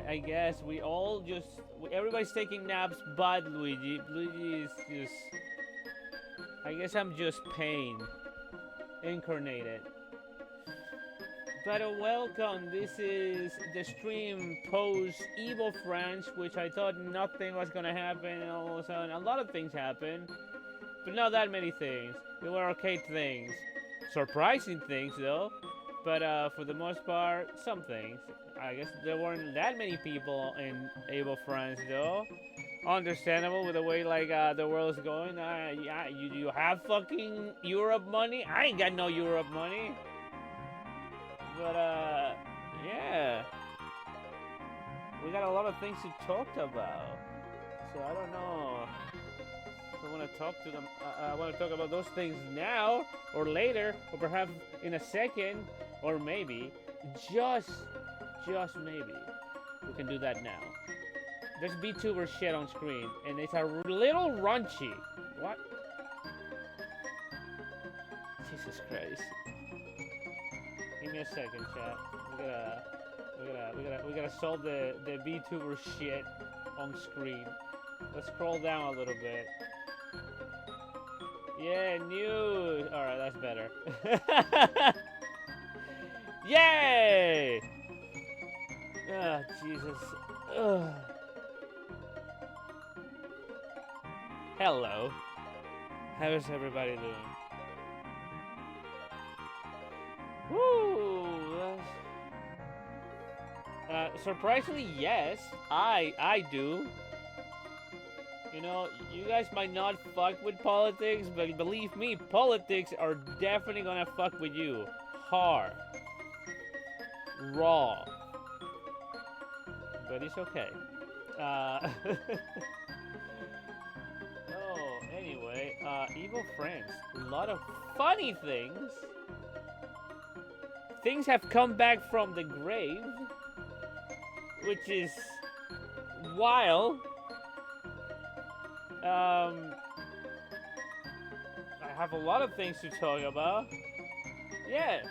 I guess we all everybody's taking naps but Luigi. Luigi is just... I guess I'm just pain incarnated. But welcome, this is the stream post EVO France, which I thought nothing was gonna happen, and all of a sudden a lot of things happened. But not that many things. They were arcade things. Surprising things though. But for the most part, some things. I guess there weren't that many people in EVO France though. Understandable with the way like the world is going. Yeah, you have fucking Europe money? I ain't got no Europe money. But yeah. We got a lot of things to talk about. So I don't know. I want to talk to them. I want to talk about those things now, or later, or perhaps in a second, or maybe, just maybe, we can do that now. There's VTuber shit on screen, and it's a little raunchy. What? Jesus Christ! Give me a second, chat. We gotta solve the VTuber shit on screen. Let's scroll down a little bit. Yeah, news. All right, that's better. Yay! Oh, Jesus. Ugh. Hello. How is everybody doing? Woo! Surprisingly, yes. I do. You know, you guys might not fuck with politics, but believe me, politics are definitely gonna fuck with you. Hard. Raw. But it's okay. Oh, anyway, EVO France. A lot of funny things. Things have come back from the grave, which is wild. I have a lot of things to talk about. Yeah,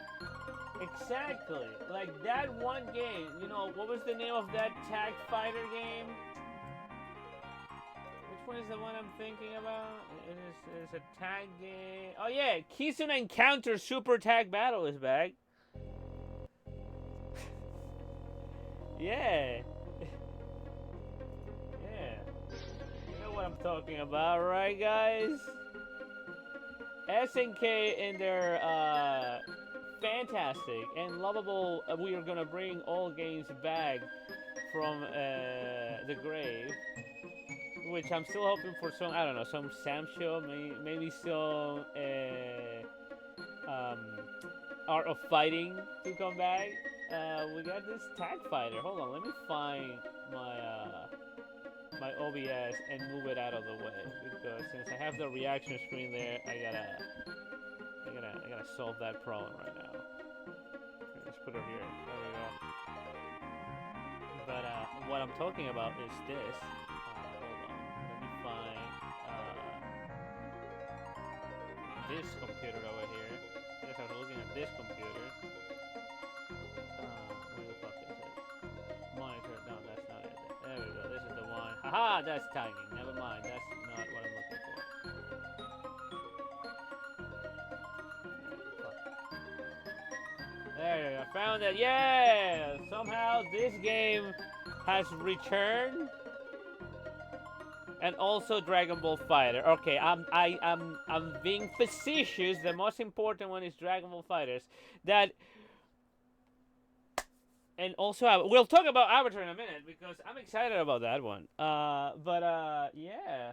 exactly. Like that one game, you know, what was the name of that tag fighter game? Which one is the one I'm thinking about? It is a tag game. Oh yeah, Kizuna Encounter Super Tag Battle is back. Yeah. What I'm talking about, right, guys? SNK and their fantastic and lovable. We are gonna bring all games back from the grave, which I'm still hoping for some. I don't know, some Sam show, maybe some Art of Fighting to come back. We got this tag fighter. Hold on, let me find my OBS and move it out of the way, because since I have the reaction screen there, I gotta solve that problem right now. Let's put it here. There we go. But what I'm talking about is this. Hold on. Let me find this computer over here. Yes, I was looking at this computer. Where the fuck is it? Monitor. No, that's not it. There we go. This is the one. Haha, that's tiny. Never mind. That's not what I'm looking for. There you go. Found it. Yeah! Somehow this game has returned. And also Dragon Ball Fighter. Okay, I'm being facetious. The most important one is Dragon Ball Fighters. And also, we'll talk about Avatar in a minute, because I'm excited about that one. Yeah.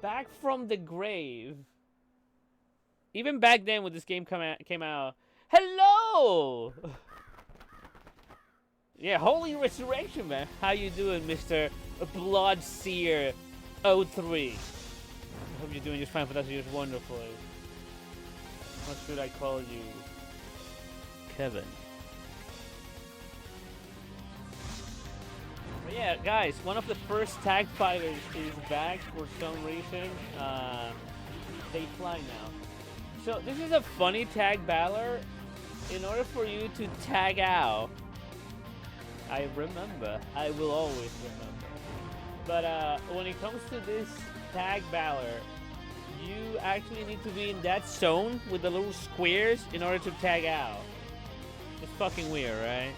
Back from the grave. Even back then when this game came out. Hello! Yeah, Holy Resurrection, man. How you doing, Mr. Bloodseer 03? I hope you're doing just fine. Fantastic, just wonderfully. What should I call you? Kevin. But yeah, guys, one of the first tag fighters is back for some reason. They fly now. So this is a funny tag battler. In order for you to tag out, I remember. I will always remember. But when it comes to this tag battler, you actually need to be in that zone with the little squares in order to tag out. It's fucking weird, right?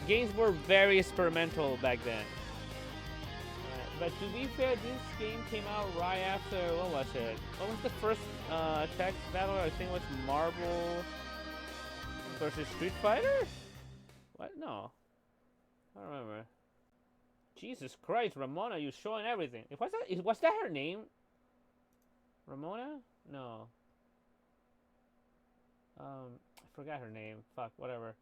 Games were very experimental back then. But to be fair, this game came out right after, what was it? What was the first tag battle? I think it was Marvel versus Street Fighter? What? No. I don't remember. Jesus Christ, Ramona, you're showing everything. Was that her name? Ramona? No. I forgot her name. Fuck, whatever.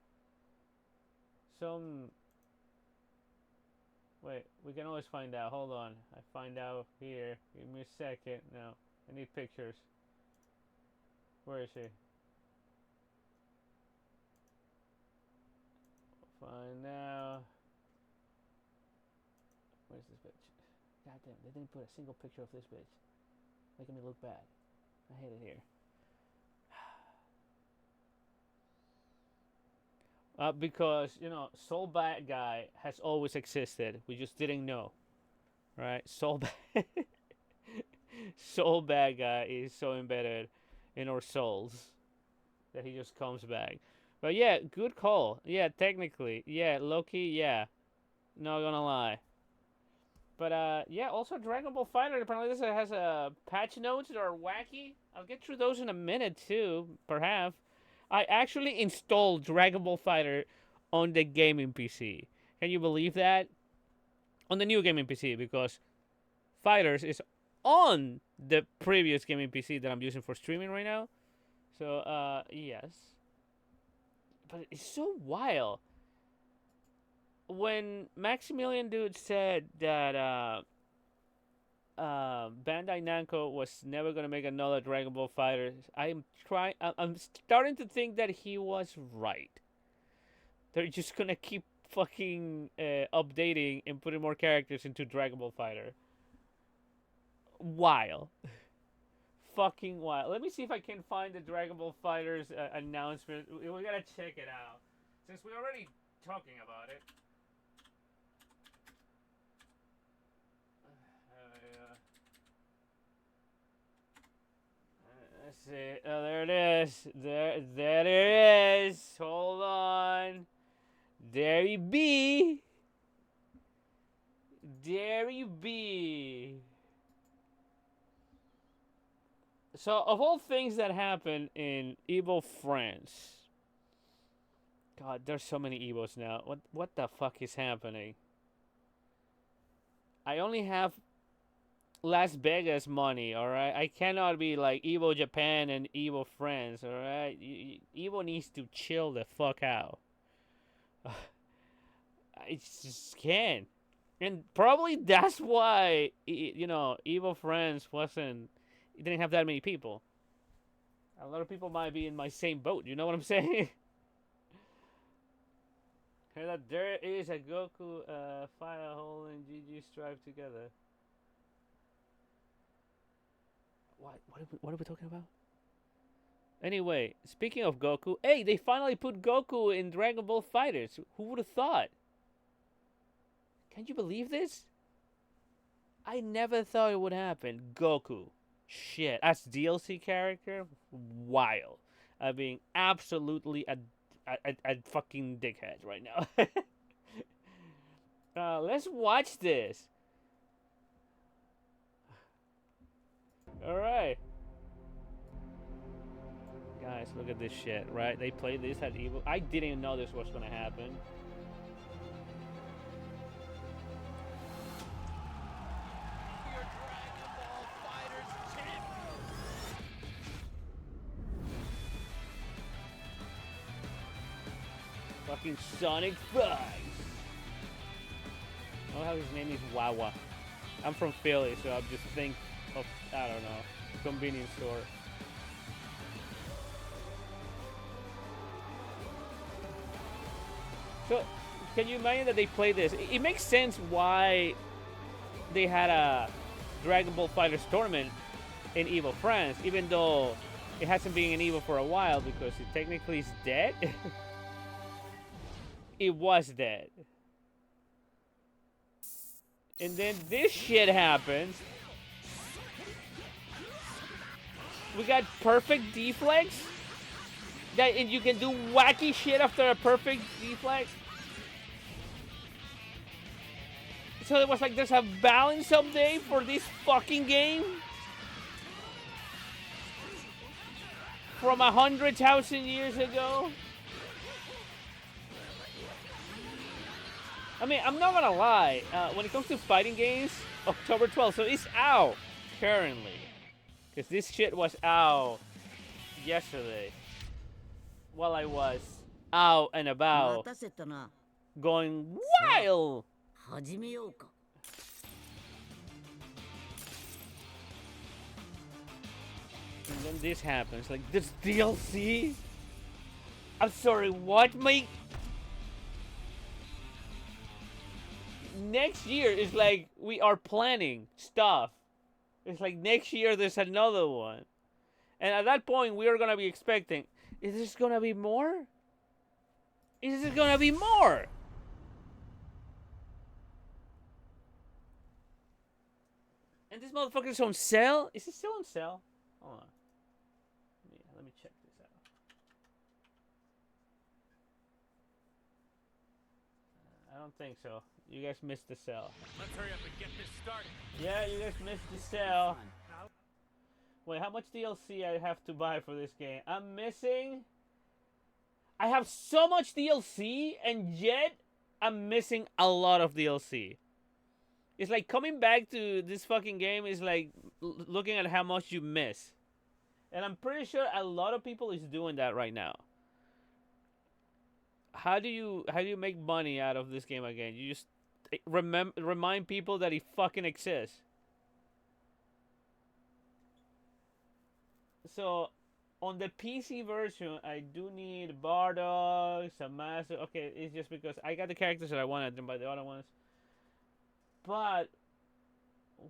Wait, we can always find out. Hold on. I find out here. Give me a second. No, I need pictures. Where is she? Find out. Where's this bitch? God damn, they didn't put a single picture of this bitch. Making me look bad. I hate it here. Because, you know, Soul Bad Guy has always existed. We just didn't know. Right? Soul Bad Guy is so embedded in our souls that he just comes back. But yeah, good call. Yeah, technically. Yeah, Loki, yeah. Not gonna lie. But yeah, also Dragon Ball Fighter apparently this has patch notes that are wacky. I'll get through those in a minute too, perhaps. I actually installed Dragon Ball Fighter on the gaming PC. Can you believe that? On the new gaming PC, because Fighters is on the previous gaming PC that I'm using for streaming right now. So, yes. But it's so wild. When Maximilian Dude said that Bandai Namco was never gonna make another Dragon Ball Fighter, I'm starting to think that he was right. They're just gonna keep fucking updating and putting more characters into Dragon Ball Fighter. Wild. Fucking wild. Let me see if I can find the Dragon Ball Fighters announcement. We gotta check it out. Since we're already talking about it. Let's see. Oh, there it is. There it is. Hold on. There you be. There you be. So, of all things that happen in EVO France, God, there's so many EVOs now. What the fuck is happening? I only have Las Vegas money, alright? I cannot be like EVO Japan and EVO France, alright? EVO needs to chill the fuck out. I just can't. And probably that's why, you know, EVO France it didn't have that many people. A lot of people might be in my same boat, you know what I'm saying? Hear that there is a Goku, Fire Hole, and GG Strive together. What are we talking about? Anyway, speaking of Goku, hey, they finally put Goku in Dragon Ball Fighters. Who would have thought? Can you believe this? I never thought it would happen. Goku. Shit. As DLC character? Wild. I'm being absolutely a fucking dickhead right now. Let's watch this. Alright. Guys, look at this shit, right? They played this at EVO. I didn't even know this was gonna happen. Fucking Sonic Fries. I don't know how his name is Wawa. I'm from Philly, so I just think of, I don't know, convenience store. So, can you imagine that they play this? It makes sense why they had a Dragon Ball FighterZ tournament in EVO France, even though it hasn't been in EVO for a while because it technically is dead. It was dead. And then this shit happens. We got perfect deflex. And you can do wacky shit after a perfect deflex. So it was like there's a balance update for this fucking game. From 100,000 years ago. I mean, I'm not gonna lie. When it comes to fighting games, October 12th, so it's out currently. Because this shit was out yesterday. While I was out and about, going wild. And then this happens. Like, this DLC? I'm sorry, what, mate? Next year is like we are planning stuff. It's like next year there's another one. And at that point, we are going to be expecting, is this going to be more? Is this going to be more? And this motherfucker's on sale? Is it still on sale? Hold on. Let me check this out. I don't think so. You guys missed the sale. Let's hurry up and get this started. Yeah, you guys missed the sale. Wait, how much DLC I have to buy for this game? I'm missing... I have so much DLC, and yet I'm missing a lot of DLC. It's like coming back to this fucking game is like looking at how much you miss. And I'm pretty sure a lot of people is doing that right now. How do you make money out of this game again? You just remind people that it fucking exists. So, on the PC version, I do need Bardock, some master. Okay, it's just because I got the characters that I wanted them by the other ones. But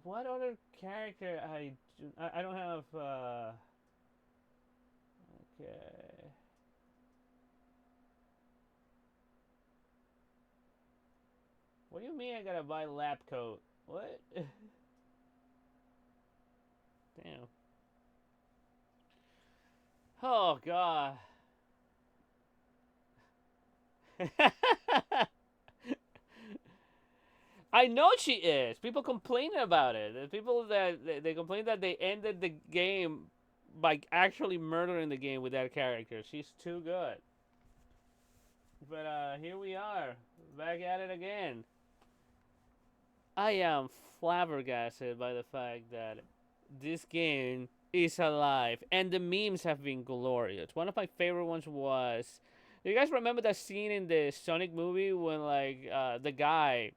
what other character I don't have? Okay. What do you mean I gotta buy lab coat? What? Damn. Oh god. I know she is. People complain about it. The people that they complain that they ended the game by actually murdering the game with that character. She's too good. But here we are, back at it again. I am flabbergasted by the fact that this game is alive, and the memes have been glorious. One of my favorite ones was, do you guys remember that scene in the Sonic movie when like the guy,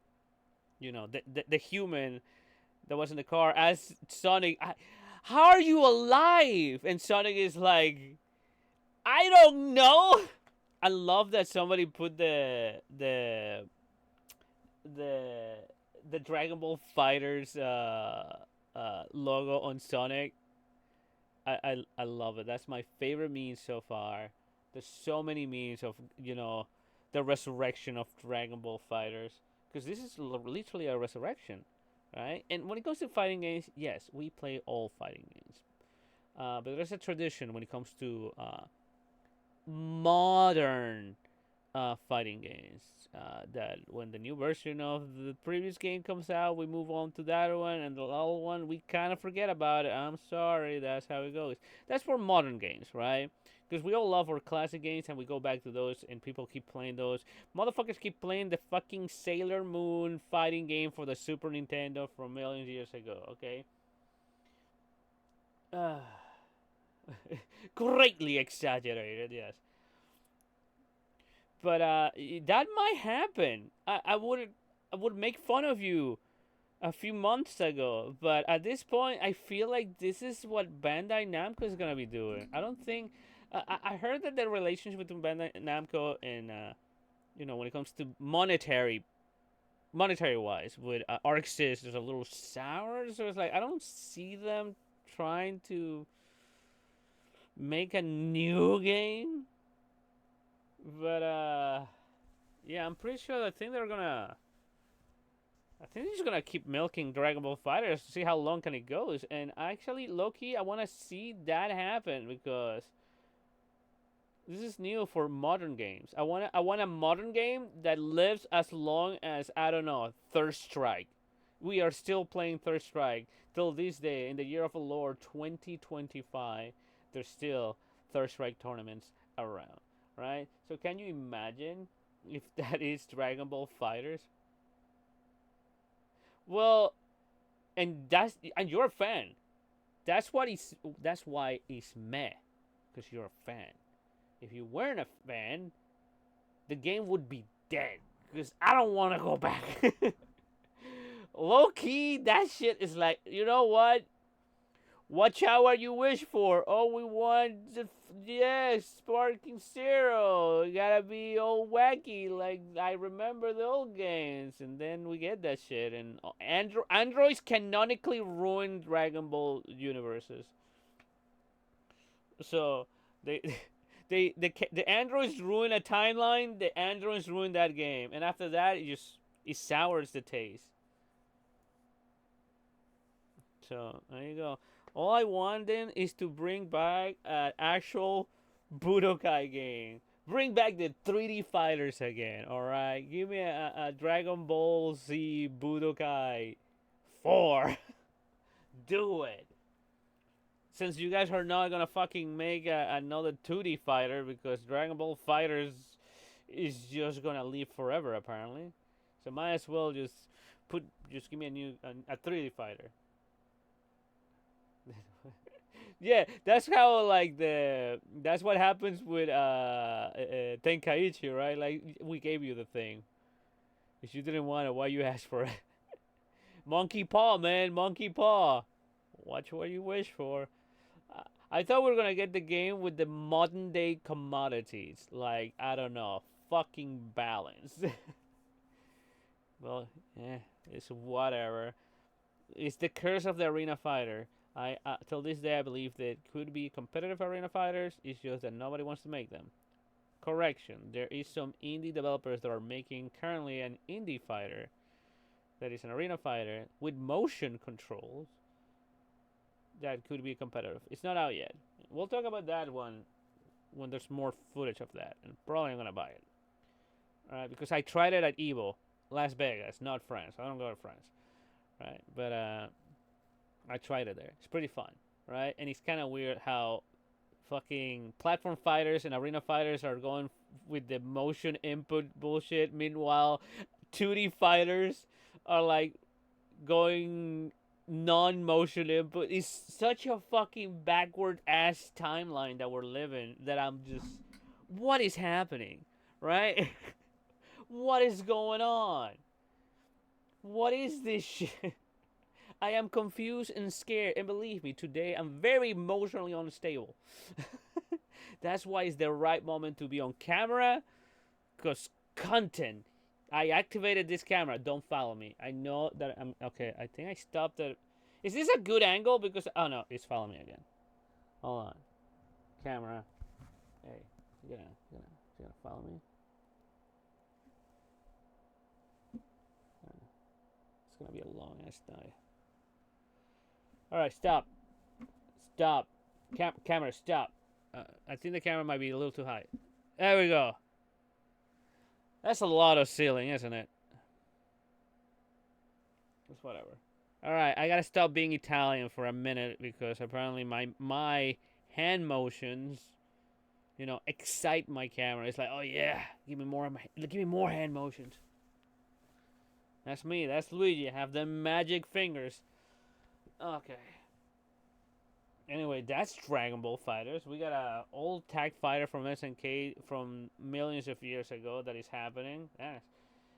you know, the human that was in the car as Sonic, how are you alive? And Sonic is like, I don't know. I love that somebody put the Dragon Ball Fighters logo on Sonic. I love it. That's my favorite meme so far. There's so many memes of, you know, the resurrection of Dragon Ball Fighters, because this is literally a resurrection, right? And when it comes to fighting games, yes, we play all fighting games, but there's a tradition when it comes to modern fighting games, that when the new version of the previous game comes out, we move on to that one, and the old one we kind of forget about it. I'm sorry, that's how it goes. That's for modern games, right? Because we all love our classic games, and we go back to those, and people keep playing those. Motherfuckers keep playing the fucking Sailor Moon fighting game for the Super Nintendo from millions of years ago, okay? Greatly exaggerated, yes. But that might happen. I would make fun of you a few months ago, but at this point, I feel like this is what Bandai Namco is gonna be doing. I don't think. I heard that the relationship between Bandai Namco and you know, when it comes to monetary wise with Arc Sys is a little sour. So it's like I don't see them trying to make a new game. But yeah, I'm pretty sure I think they're gonna I think they're just gonna keep milking Dragon Ball Fighters to see how long can it goes. And actually, Loki, I want to see that happen because this is new for modern games. I want a modern game that lives as long as, I don't know, Third Strike. We are still playing Third Strike till this day in the year of the Lord 2025. There's still Third Strike tournaments around, right? So can you imagine if that is Dragon Ball Fighters? Well, and you're a fan. That's why it's meh, because you're a fan. If you weren't a fan, the game would be dead. Because I don't want to go back. Low key, that shit is like, you know what? Watch out what you wish for. Oh, we want the yes, Sparking Zero. You gotta be all wacky, like I remember the old games, and then we get that shit. And androids canonically ruin Dragon Ball universes. So they the androids ruin a timeline. The androids ruin that game, and after that, it sours the taste. So there you go. All I want then is to bring back an actual Budokai game. Bring back the 3D fighters again. All right, give me a Dragon Ball Z Budokai 4. Do it. Since you guys are not gonna fucking make another 2D fighter because Dragon Ball Fighters is just gonna live forever apparently, so might as well just give me a 3D fighter. Yeah, that's how like that's what happens with Tenkaichi, right? Like we gave you the thing, if you didn't want it, why you asked for it? Monkey paw, man, monkey paw. Watch what you wish for. I thought we were gonna get the game with the modern day commodities, like I don't know, fucking balance. Well, it's whatever. It's the curse of the arena fighter. I till this day I believe that could be competitive arena fighters. It's just that nobody wants to make them. Correction: there is some indie developers that are making currently an indie fighter that is an arena fighter with motion controls that could be competitive. It's not out yet. We'll talk about that one when there's more footage of that, and probably I'm gonna buy it. All right, because I tried it at EVO, Las Vegas, not France. I don't go to France, right? But I tried it there. It's pretty fun, right? And it's kind of weird how fucking platform fighters and arena fighters are going with the motion input bullshit. Meanwhile, 2D fighters are like going non-motion input. It's such a fucking backward ass timeline that we're living that I'm just, what is happening, right? What is going on? What is this shit? I am confused and scared, and believe me, today I'm very emotionally unstable. That's why it's the right moment to be on camera, because content. I activated this camera. Don't follow me. I know that I'm okay. I think I stopped it. Is this a good angle? Because oh no, it's following me again. Hold on, camera. Hey, you gonna follow me? It's gonna be a long ass night. All right, stop. Camera, stop. I think the camera might be a little too high. There we go. That's a lot of ceiling, isn't it? It's whatever. All right, I gotta stop being Italian for a minute because apparently my hand motions, excite my camera. It's like, oh yeah, give me more hand motions. That's me. That's Luigi. I have the magic fingers. Okay. Anyway, that's Dragon Ball Fighters. We got a old tag fighter from SNK from millions of years ago that is happening. Yes.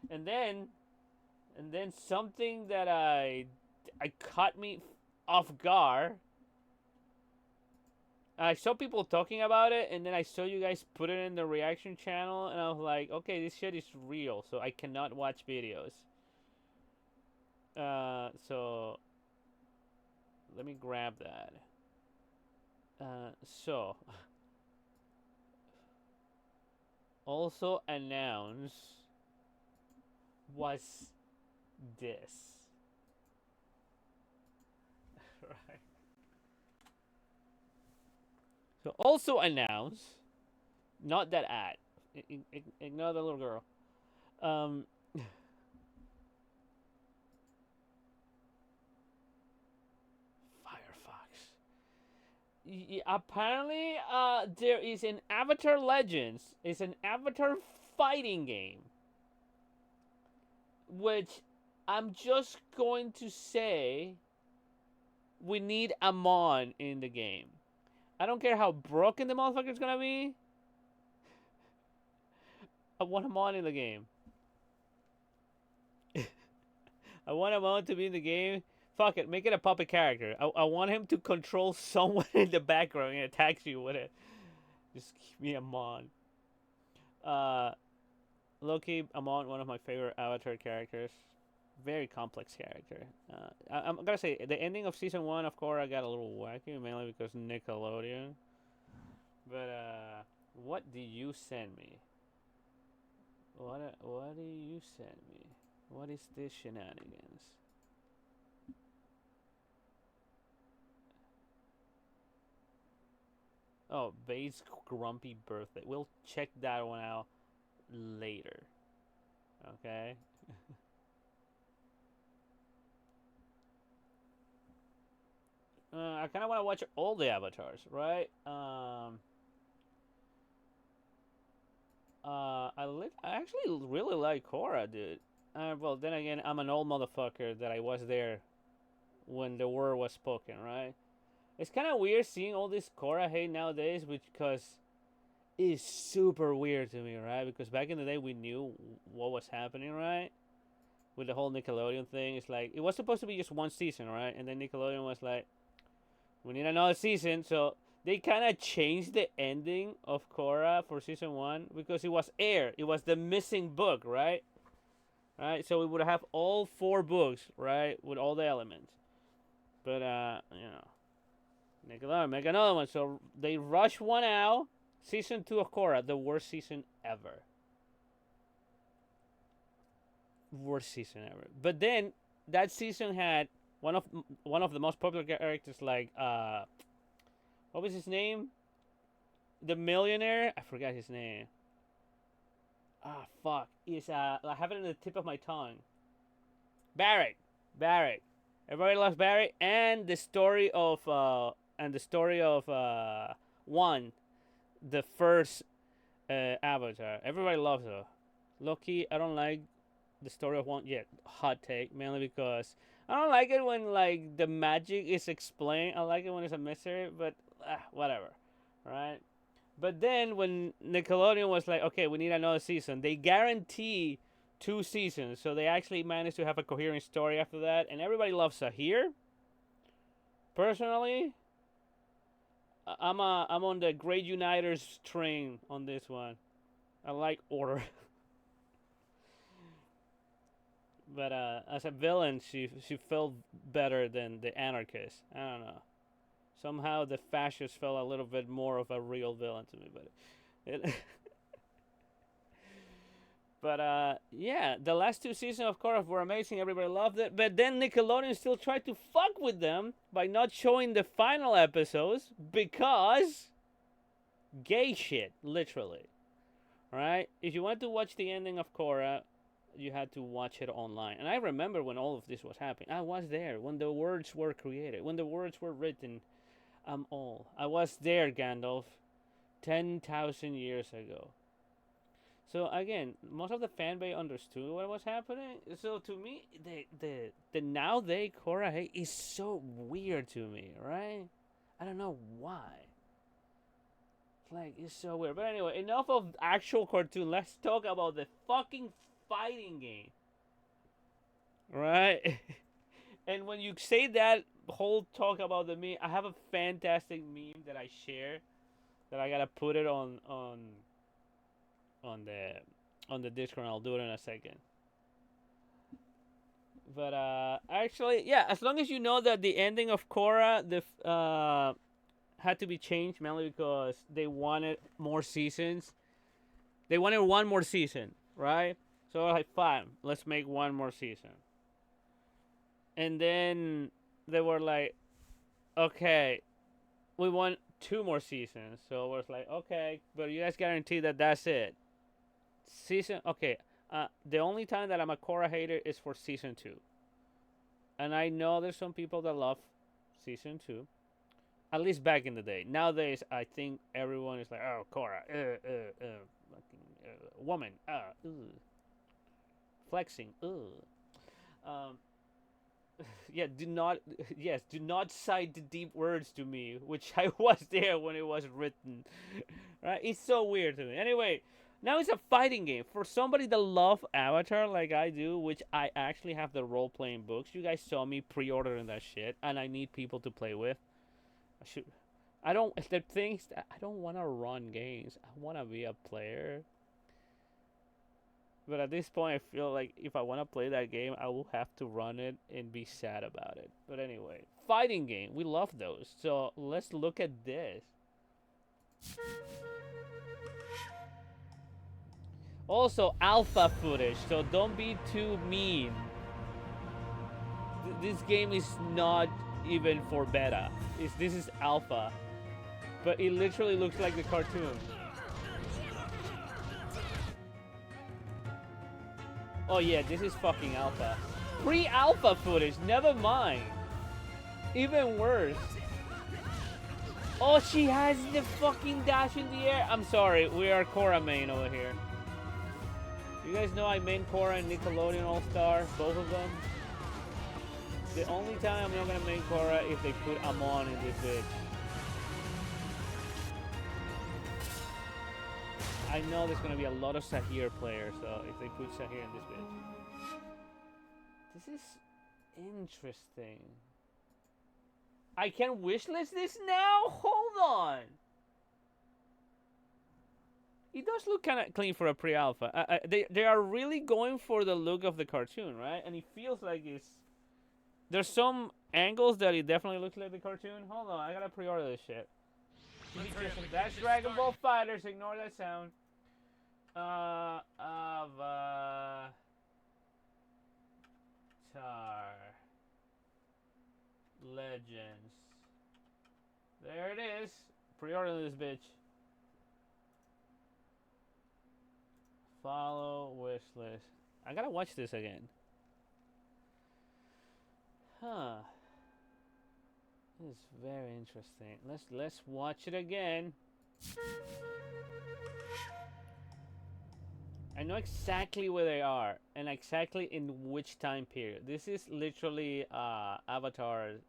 And then something that I caught me off guard. I saw people talking about it, and then I saw you guys put it in the reaction channel, and I was like, okay, this shit is real, so I cannot watch videos. So let me grab that. So also announced was this. Right. So also announce, not that ad. Ignore the little girl. Um, Firefox. Apparently, there is an Avatar Legends. It's an Avatar fighting game, which I'm just going to say we need Amon in the game. I don't care how broken the motherfucker's gonna be. I want Amon in the game. I want Amon to be in the game. Fuck it, make it a puppet character. I want him to control someone in the background and attacks you with it. Just give me Amon. Loki, Amon, one of my favorite Avatar characters. Very complex character. I'm gonna say the ending of season 1 of Korra got a little wacky, mainly because Nickelodeon. But what do you send me? What do you send me? What is this shenanigans? Oh, Bates' grumpy birthday. We'll check that one out later. Okay. I kind of want to watch all the avatars, right? I actually really like Korra, dude. Well, then again, I'm an old motherfucker that I was there when the word was spoken, right? It's kind of weird seeing all this Korra hate nowadays, because it's super weird to me, right? Because back in the day, we knew what was happening, right? With the whole Nickelodeon thing, it's like it was supposed to be just one season, right? And then Nickelodeon was like, we need another season, so they kind of changed the ending of Korra for season 1 because it was air. It was the missing book, right? Right. So we would have all 4 books, right, with all the elements. But Nickelodeon make another one. So they rush one out. Season 2 of Korra, the worst season ever. Worst season ever. But then that season had one of the most popular characters, like what was his name? The millionaire. I forgot his name. Ah, fuck. Is I have it on the tip of my tongue. Barrett. Barrett. Everybody loves Barrett, and the story of one, the first Avatar. Everybody loves her. Loki, I don't like the story of one yet. Hot take, mainly because I don't like it when like the magic is explained. I like it when it's a mystery, but whatever, right? But then when Nickelodeon was like, okay, we need another season, they guarantee 2 seasons, so they actually managed to have a coherent story after that, and everybody loves Sahir. Personally, I'm on the Great Uniters train on this one. I like order. But as a villain, she felt better than the anarchist. I don't know. Somehow the fascist felt a little bit more of a real villain to me, but yeah, the last 2 seasons of Korra were amazing. Everybody loved it. But then Nickelodeon still tried to fuck with them by not showing the final episodes because gay shit, literally. Right? If you wanted to watch the ending of Korra, you had to watch it online. And I remember when all of this was happening. I was there when the words were created, when the words were written. I was there, Gandalf, 10,000 years ago. So again, most of the fan base understood what was happening. So to me, the nowadays Korra hate is so weird to me, right? I don't know why. Like, it's so weird. But anyway, enough of actual cartoon. Let's talk about the fucking fighting game. Right? And when you say that whole talk about the meme, I have a fantastic meme that I share that I gotta put it on the Discord. And I'll do it in a second. But actually, yeah. As long as you know that the ending of Korra, had to be changed mainly because they wanted more seasons. They wanted one more season, right? So like, fine, let's make one more season. And then they were like, okay, we want 2 more seasons. So it was like, okay, but you guys guarantee that that's it. Season, okay. The only time that I'm a Korra hater is for season 2. And I know there's some people that love season 2. At least back in the day. Nowadays, I think everyone is like, oh, Korra, woman, flexing, Um, yeah, do not, yes, do not cite the deep words to me, which I was there when it was written. Right? It's so weird to me. Anyway, now it's a fighting game for somebody that love Avatar like I do, which I actually have the role playing books. You guys saw me pre-ordering that shit, and I need people to play with. I should. I don't. The things that I don't want to run games. I want to be a player. But at this point, I feel like if I want to play that game, I will have to run it and be sad about it. But anyway, fighting game. We love those. So let's look at this. Also, alpha footage. So don't be too mean. This game is not even for beta. This is alpha. But it literally looks like the cartoon. Oh yeah, this is fucking alpha. Pre-alpha footage, never mind. Even worse. Oh, she has the fucking dash in the air. I'm sorry, we are Korra main over here. You guys know I main Korra and Nickelodeon All-Star, both of them. The only time I'm not gonna main Korra if they put Amon in this bitch. I know there's gonna be a lot of Sahir players, so if they put Sahir in this bitch. This is interesting. I can wishlist this now? Hold on. It does look kind of clean for a pre-alpha. They are really going for the look of the cartoon, right? And it feels like it's... There's some angles that it definitely looks like the cartoon. Hold on, I gotta pre-order this shit. That's Dragon Ball Fighters. Ignore that sound. Avatar Legends. There it is. Pre-order this bitch. Follow wish list. I gotta watch this again. Huh. This is very interesting. Let's watch it again. I know exactly where they are and exactly in which time period. This is literally Avatar,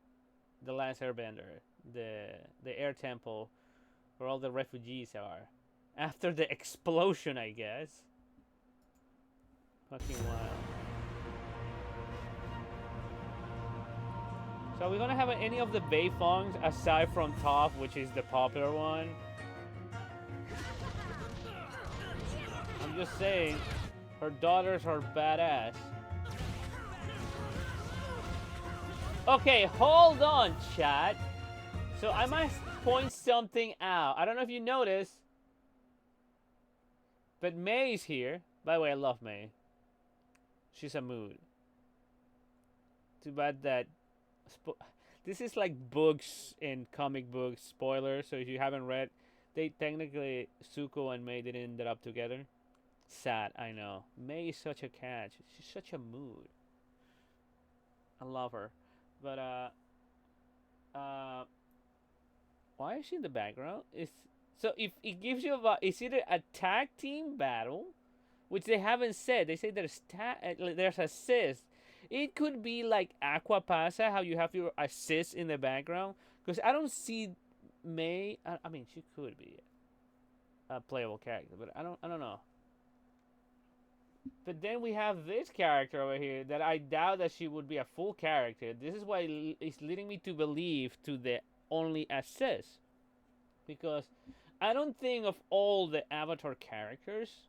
The Last Airbender, the air temple where all the refugees are. After the explosion, I guess. Fucking wild. So are we gonna have any of the Beifongs aside from Toph, which is the popular one? I'm just saying, her daughters are badass. Okay, hold on, chat. So I might point something out. I don't know if you noticed, but May's here. By the way, I love May. She's a mood. Too bad that... This is like books and comic book spoilers, so if you haven't read, they technically, Zuko and May didn't end up together. Sad, I know. May is such a catch. She's such a mood. I love her. But, why is she in the background? So if it gives you it's either a tag team battle, which they haven't said. They say there's assist. It could be like Aqua Pasa, how you have your assist in the background. Because I don't see May. I mean, she could be a playable character, but I don't know. But then we have this character over here that I doubt that she would be a full character. This is why it's leading me to believe to the only assist. Because I don't think of all the Avatar characters,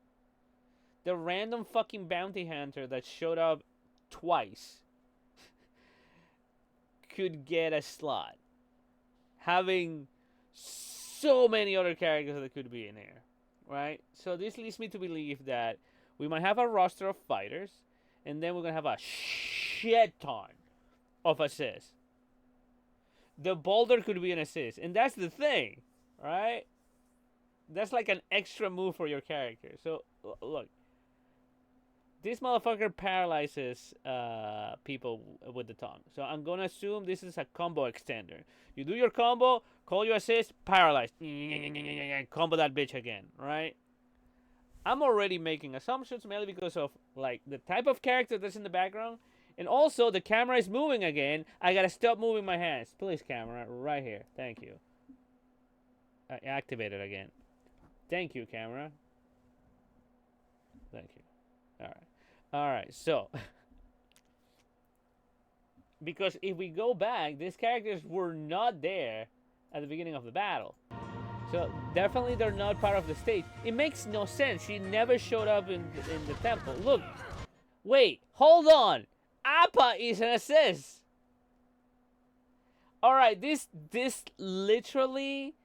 the random fucking bounty hunter that showed up twice could get a slot. Having so many other characters that could be in there. Right? So this leads me to believe that we might have a roster of fighters, and then we're going to have a shit ton of assist. The boulder could be an assist, and that's the thing, right? That's like an extra move for your character. So look, this motherfucker paralyzes people with the tongue. So I'm gonna assume this is a combo extender. You do your combo, call your assist, paralyze, combo that bitch again, right? I'm already making assumptions mainly because of like the type of character that's in the background, and also the camera is moving again. I gotta stop moving my hands, please, camera, right here. Thank you. I activate it again. Thank you, camera. Thank you. All right. So, because if we go back, these characters were not there at the beginning of the battle. So definitely they're not part of the stage. It makes no sense. She never showed up in the temple. Look, wait, hold on. Appa is an assist. All right, this literally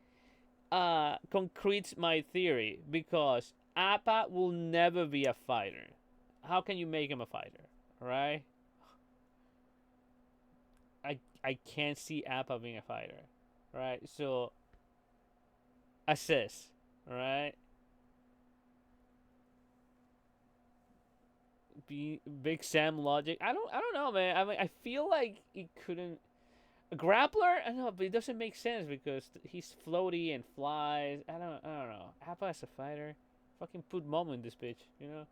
concretes my theory because Appa will never be a fighter. How can you make him a fighter, right? I can't see Appa being a fighter, right? So assist, right? Big Sam logic. I don't know, man. I mean, I feel like he couldn't. A grappler? I know, but it doesn't make sense because he's floaty and flies. I don't know. Appa as a fighter, fucking put Momo in this bitch, you know?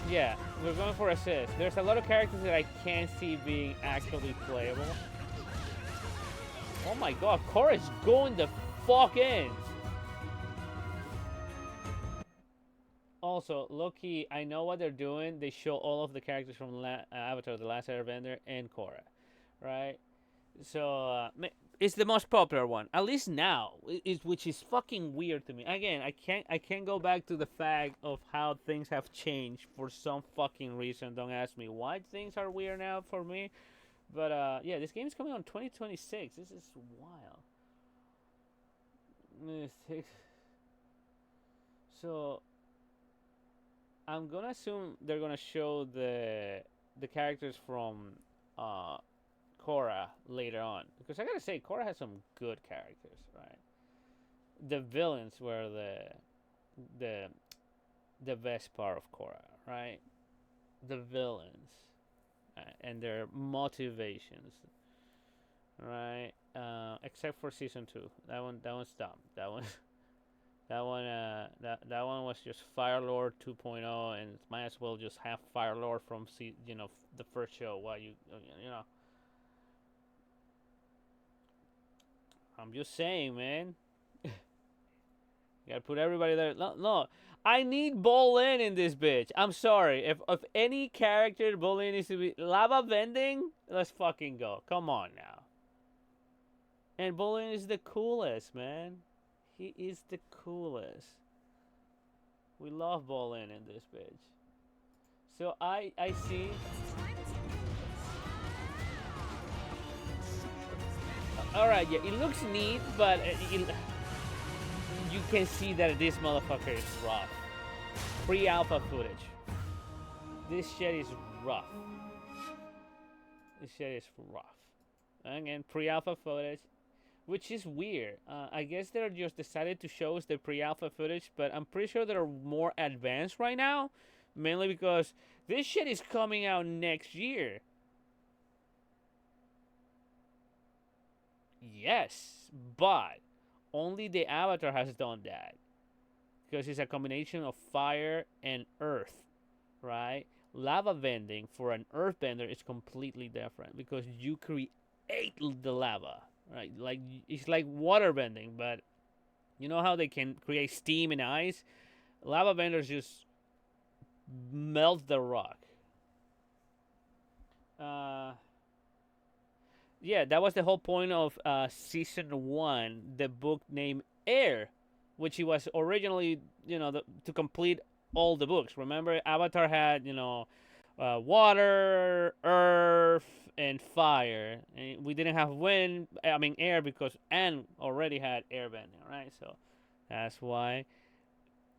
Yeah, we're going for assist. There's a lot of characters that I can't see being actually playable. Oh my god, Korra's going the fuck in. Also, low-key, I know what they're doing. They show all of the characters from Avatar: The Last Airbender and Korra, right? So it's the most popular one, at least now, which is fucking weird to me. Again, I can't go back to the fact of how things have changed for some fucking reason. Don't ask me why things are weird now for me. But yeah, this game is coming on 2026. This is wild. So I'm gonna assume they're gonna show the characters from Korra later on, because I gotta say Korra has some good characters, right? The villains were the best part of Korra, right? The villains and their motivations, right? Except for season 2, that one's dumb. That one. That one was just Fire Lord 2.0, and might as well just have Fire Lord from the first show. Why you know? I'm just saying, man. You gotta put everybody there. No, I need Bolin in this bitch. I'm sorry. If any character Bolin needs to be lava bending, let's fucking go. Come on now. And Bolin is the coolest, man. He is the coolest. We love Bolin in this bitch. So I see. Alright, yeah, it looks neat, but you can see that this motherfucker is rough. Pre-alpha footage. This shit is rough. This shit is rough. Again, pre-alpha footage. Which is weird. I guess they're just decided to show us the pre-alpha footage, but I'm pretty sure they're more advanced right now, mainly because this shit is coming out next year. Yes, but only the Avatar has done that, because it's a combination of fire and earth, right? Lava bending for an earthbender is completely different because you create the lava. Right, like it's like water bending, but you know how they can create steam and ice? Lava benders just melt the rock. Yeah, that was the whole point of season 1, the book named Air, which it was originally, to complete all the books. Remember, Avatar had, water, earth, and fire, and we didn't have air, because Anne already had airbending, right? So that's why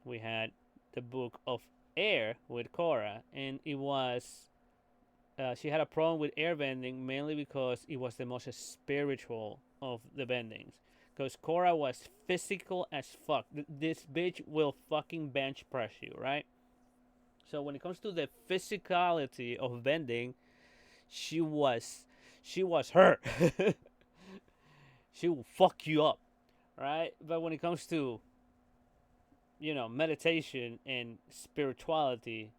we had the book of air with Korra, and it was she had a problem with air bending mainly because it was the most spiritual of the bendings. Because Korra was physical as fuck. This bitch will fucking bench press you, right? So when it comes to the physicality of bending, she was she was her. She will fuck you up, right? But when it comes to meditation and spirituality,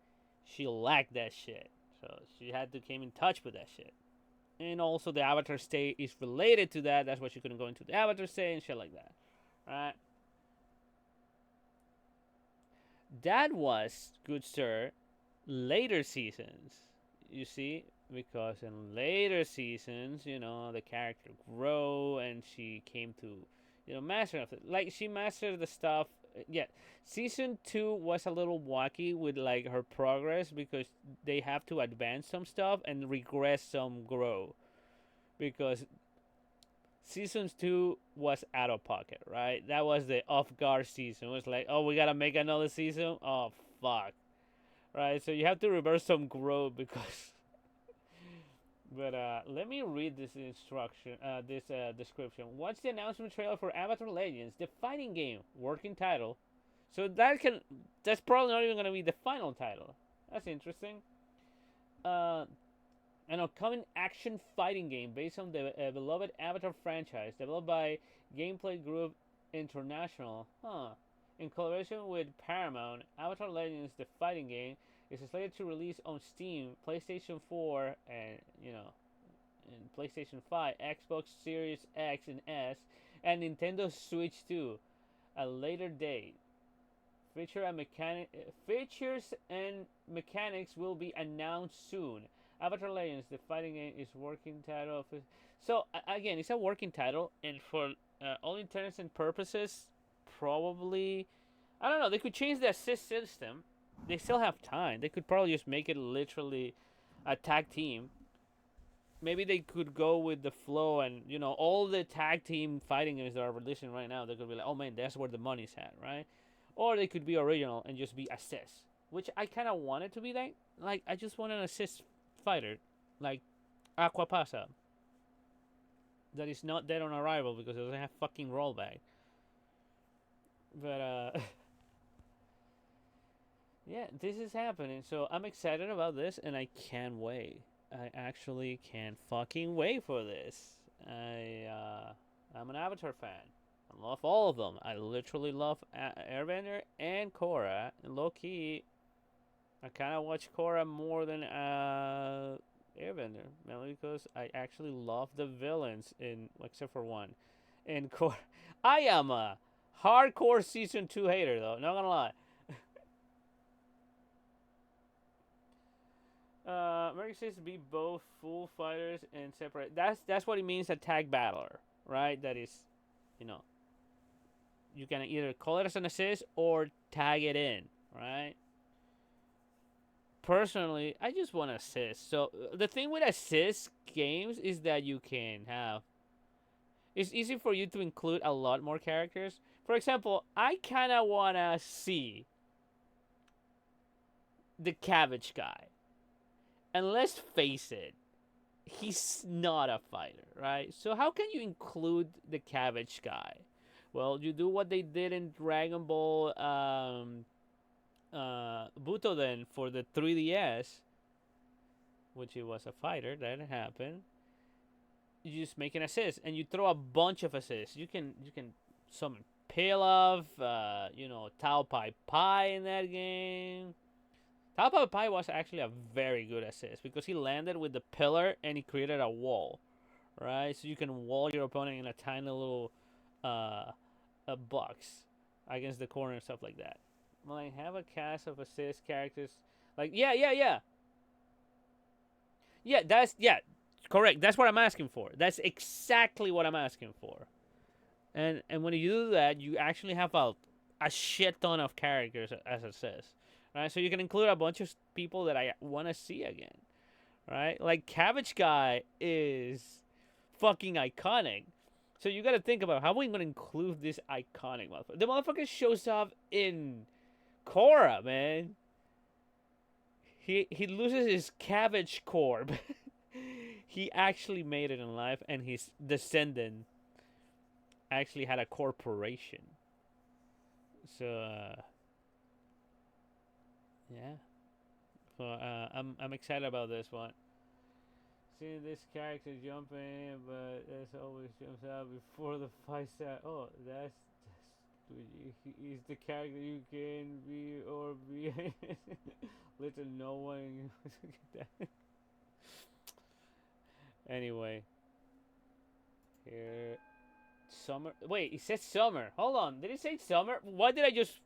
she lacked that shit. So she had to came in touch with that shit. And also the avatar state is related to that. That's why she couldn't go into the avatar state and shit like that, right? That was, good sir, later seasons. You see, because in later seasons, the character grow and she came to, master of it. Like she mastered the stuff. Yeah, season 2 was a little wacky with like her progress because they have to advance some stuff and regress some grow because seasons 2 was out of pocket, right? That was the off guard season. It was like, oh, we gotta make another season. Oh fuck, right? So you have to reverse some growth because. But let me read this instruction, this description. What's the announcement trailer for Avatar Legends, the fighting game, working title? So that's probably not even gonna be the final title. That's interesting. Uh, an upcoming action fighting game based on the beloved Avatar franchise, developed by Gameplay Group International. Huh. In collaboration with Paramount, Avatar Legends, the fighting game, is slated to release on Steam, PlayStation 4, and PlayStation 5, Xbox Series X and S, and Nintendo Switch 2. A later date. Features and mechanics will be announced soon. Avatar Legends, the fighting game, is working title of it. So again, it's a working title, and for all intents and purposes, probably I don't know. They could change the assist system. They still have time. They could probably just make it literally a tag team. Maybe they could go with the flow and all the tag team fighting games that are releasing right now. They could be like, oh man, that's where the money's at, right? Or they could be original and just be assist, which I kind of want it to be that. Like I just want an assist fighter, like Aquapasa, that is not dead on arrival because it doesn't have fucking rollback. But yeah, this is happening. So I'm excited about this, and I can't wait. I actually can't fucking wait for this. I'm an Avatar fan. I love all of them. I literally love Airbender and Korra. And low key, I kind of watch Korra more than Airbender, mainly because I actually love the villains except for one. In Korra, I am a hardcore season 2 hater though. Not gonna lie. Merrick says to be both full fighters and separate. That's what it means, a tag battler, right? That is, you can either call it as an assist or tag it in, right? Personally, I just want assist. So the thing with assist games is that you can have. It's easy for you to include a lot more characters. For example, I kind of want to see the cabbage guy. And let's face it, he's not a fighter, right? So how can you include the cabbage guy? Well, you do what they did in Dragon Ball Butoden for the 3DS, which it was a fighter. That happened. You just make an assist, and you throw a bunch of assists. You can summon Pilaf, Tao Pai Pai in that game. Tao Pai Pai was actually a very good assist because he landed with the pillar and he created a wall, right? So you can wall your opponent in a tiny little a box against the corner and stuff like that. Well, I have a cast of assist characters. Like, yeah. Yeah, correct. That's what I'm asking for. That's exactly what I'm asking for. And when you do that, you actually have a shit ton of characters as assist. Right, so you can include a bunch of people that I want to see again, right? Like Cabbage Guy is fucking iconic, so you got to think about how are we going to include this iconic motherfucker. The motherfucker shows up in Korra, man. he loses his cabbage corp. He actually made it in life, and his descendant actually had a corporation. So yeah. So I'm excited about this one. Seeing this character jumping, but as always jumps out before the fight start. Oh, that's he's the character you can be or be. Little no one. Anyway, here summer. Wait, he said summer. Hold on, did he say summer? Why did I just?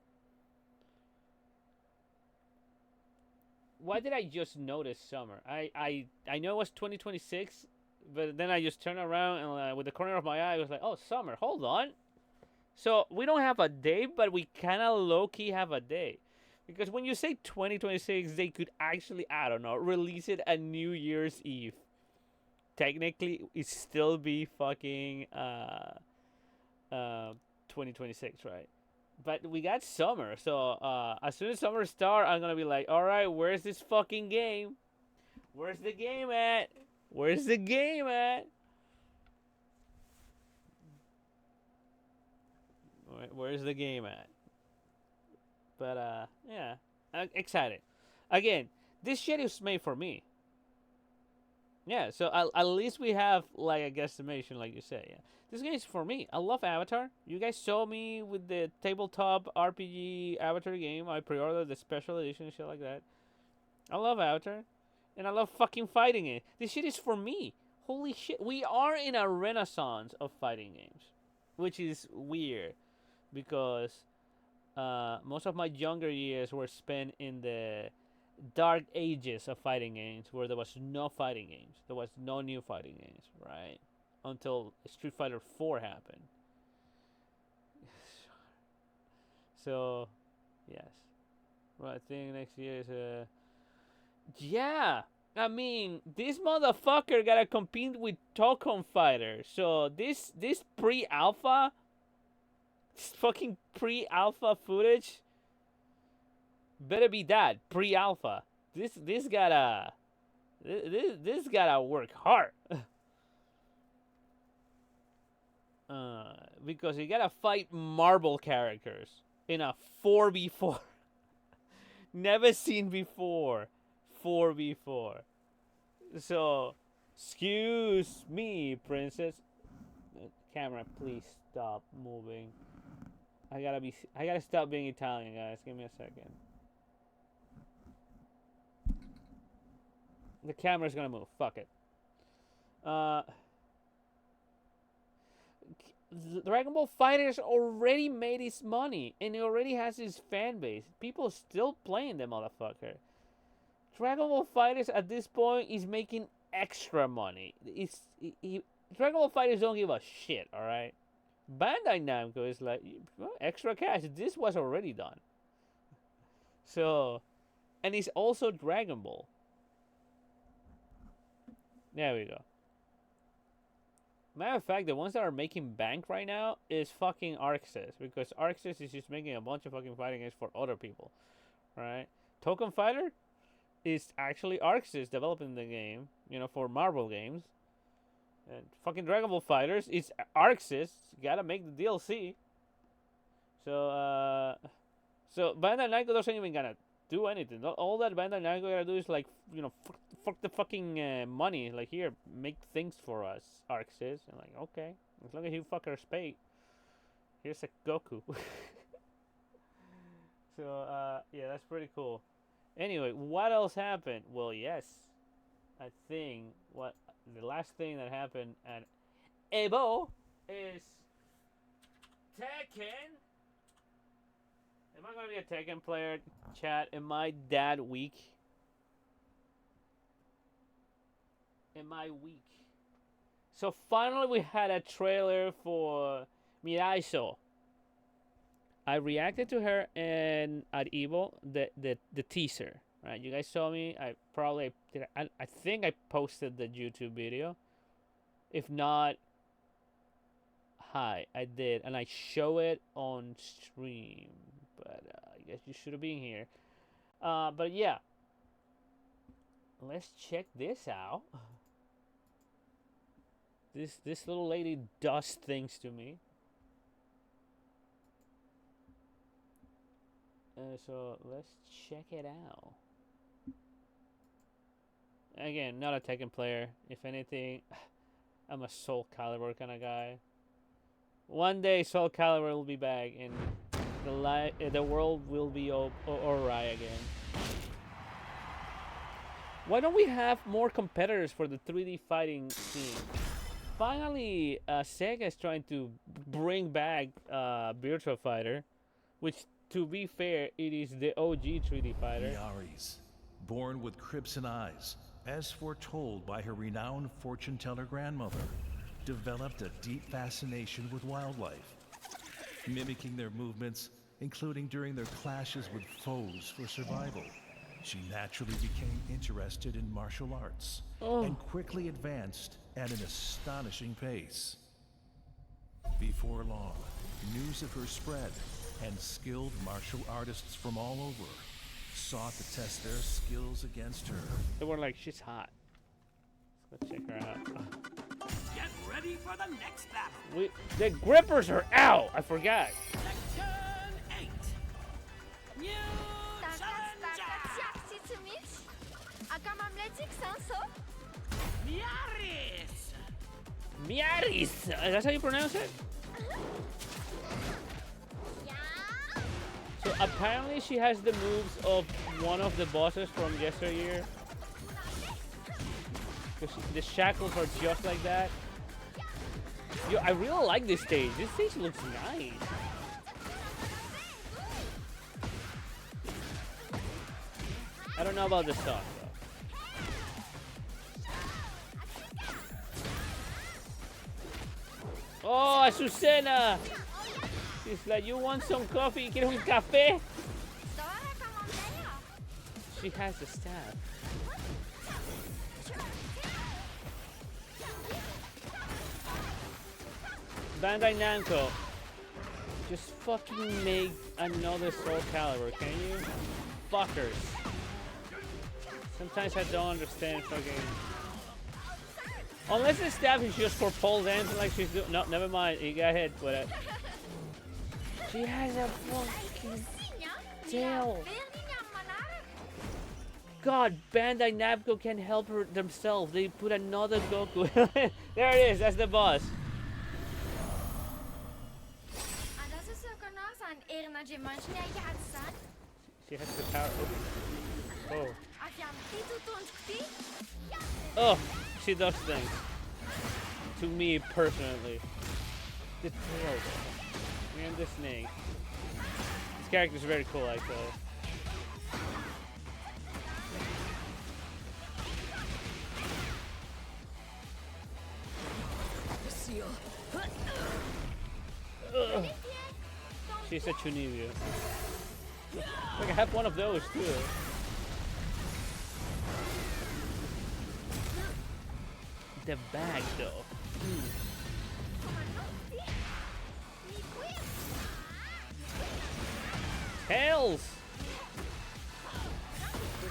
Why did I just notice summer? I know it was 2026, but then I just turned around and with the corner of my eye, I was like, oh, summer. Hold on. So we don't have a day, but we kind of low key have a day. Because when you say 2026, they could actually, I don't know, release it at New Year's Eve. Technically, it still be fucking 2026, right? But we got summer, so as soon as summer start, I'm gonna be like, all right, where's this fucking game? Where's the game at? Where's the game at? Where's the game at? But yeah, I'm excited. Again, this shit is made for me. Yeah, so at least we have like a guesstimation, like you say. Yeah, this game is for me. I love Avatar. You guys saw me with the tabletop RPG Avatar game. I pre-ordered the special edition and shit like that. I love Avatar, and I love fucking fighting it. This shit is for me. Holy shit, we are in a renaissance of fighting games, which is weird because most of my younger years were spent in the dark ages of fighting games where there was no fighting games. There was no new fighting games, right? Until Street Fighter 4 happened. So, yes. Well, I think next year is yeah. I mean, this motherfucker gotta compete with Tokon Fighter. So this pre-alpha, this fucking pre-alpha footage better be that pre-alpha. This gotta this gotta work hard. Because you gotta fight marble characters in a 4v4. Never seen before. 4v4. So, excuse me, princess. Camera, please stop moving. I gotta stop being Italian, guys. Give me a second. The camera's gonna move. Fuck it. Dragon Ball Fighters already made his money, and he already has his fan base. People still playing the motherfucker. Dragon Ball Fighters at this point is making extra money. Dragon Ball Fighters don't give a shit. All right. Bandai Namco is like, well, extra cash. This was already done. So, and it's also Dragon Ball. There we go. Matter of fact, the ones that are making bank right now is fucking ArcSys, because ArcSys is just making a bunch of fucking fighting games for other people, right? Token Fighter is actually ArcSys developing the game, for Marvel games. And fucking Dragon Ball Fighters is ArcSys, gotta make the DLC. So Bandai Namco doesn't even gonna do anything. All that Bandai Namco gotta do is like, fuck the fucking money. Like, here, make things for us, ArcSys. And like, okay, as long as you fuckers pay. Here's a Goku. So yeah, that's pretty cool. Anyway, what else happened? Well, yes, I think the last thing that happened at EVO is Tekken. Am I gonna be a Tekken player? Chat, am I that weak? Am I weak? So finally we had a trailer for Miraiso. I reacted to her and at EVO, the teaser, right? You guys saw me. I probably did. I think I posted the YouTube video. If not, hi, I did, and I show it on stream. But I guess you should have been here. But yeah, let's check this out. This little lady does things to me. So let's check it out. Again, not a Tekken player. If anything, I'm a Soul Calibur kind of guy. One day, Soul Calibur will be back, and the world will be alright again. Why don't we have more competitors for the 3D fighting scene? Finally, Sega is trying to bring back Virtua Fighter, which, to be fair, it is the OG 3D fighter. Miari's, born with crimson eyes, as foretold by her renowned fortune teller grandmother, developed a deep fascination with wildlife, mimicking their movements, including during their clashes with foes for survival. She naturally became interested in martial arts and quickly advanced at an astonishing pace. Before long, news of her spread, and skilled martial artists from all over sought to test their skills against her. They were like, she's hot. Let's go check her out. Get ready for the next battle. The grippers are out. I forgot. Section 8. New challenger. Miaris. Miaris. That's how you pronounce it? So apparently she has the moves of one of the bosses from yesteryear. Because the shackles are just like that. Yo, I really like this stage. This stage looks nice. I don't know about the song though. Oh, Azucena! She's like, you want some coffee? ¿Quieres un café? She has the staff. Bandai Namco, just fucking make another Soul Calibur, can you? Fuckers. Sometimes I don't understand fucking... Unless the staff is just for pole dancing like she's doing... No, never mind. You go ahead with it. She has a fucking tail. God, Bandai Namco can help her themselves. They put another Goku. There it is. That's the boss. She has the power. Oh. Oh, she does things. To me personally. The tail. And the snake. This character's very cool, actually. Ugh. She's a Chunibyo. Like I have one of those too. The bag though. Tails!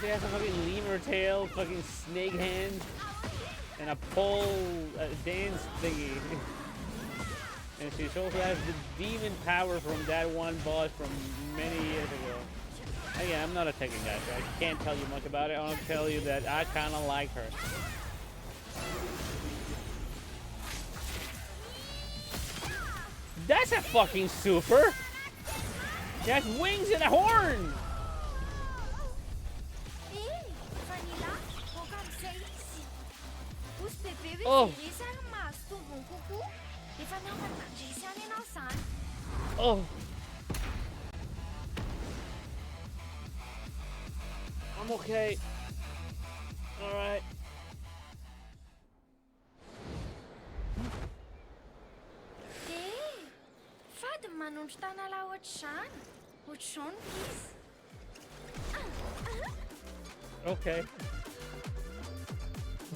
She has a fucking lemur tail, fucking snake hand, and a pole dance thingy. And she also has the demon power from that one boss from many years ago. Again, I'm not a Tekken guy, so I can't tell you much about it. I'll tell you that I kind of like her. That's a fucking super! She has wings and a horn! Oh! Oh! I'm okay. Alright. Okay.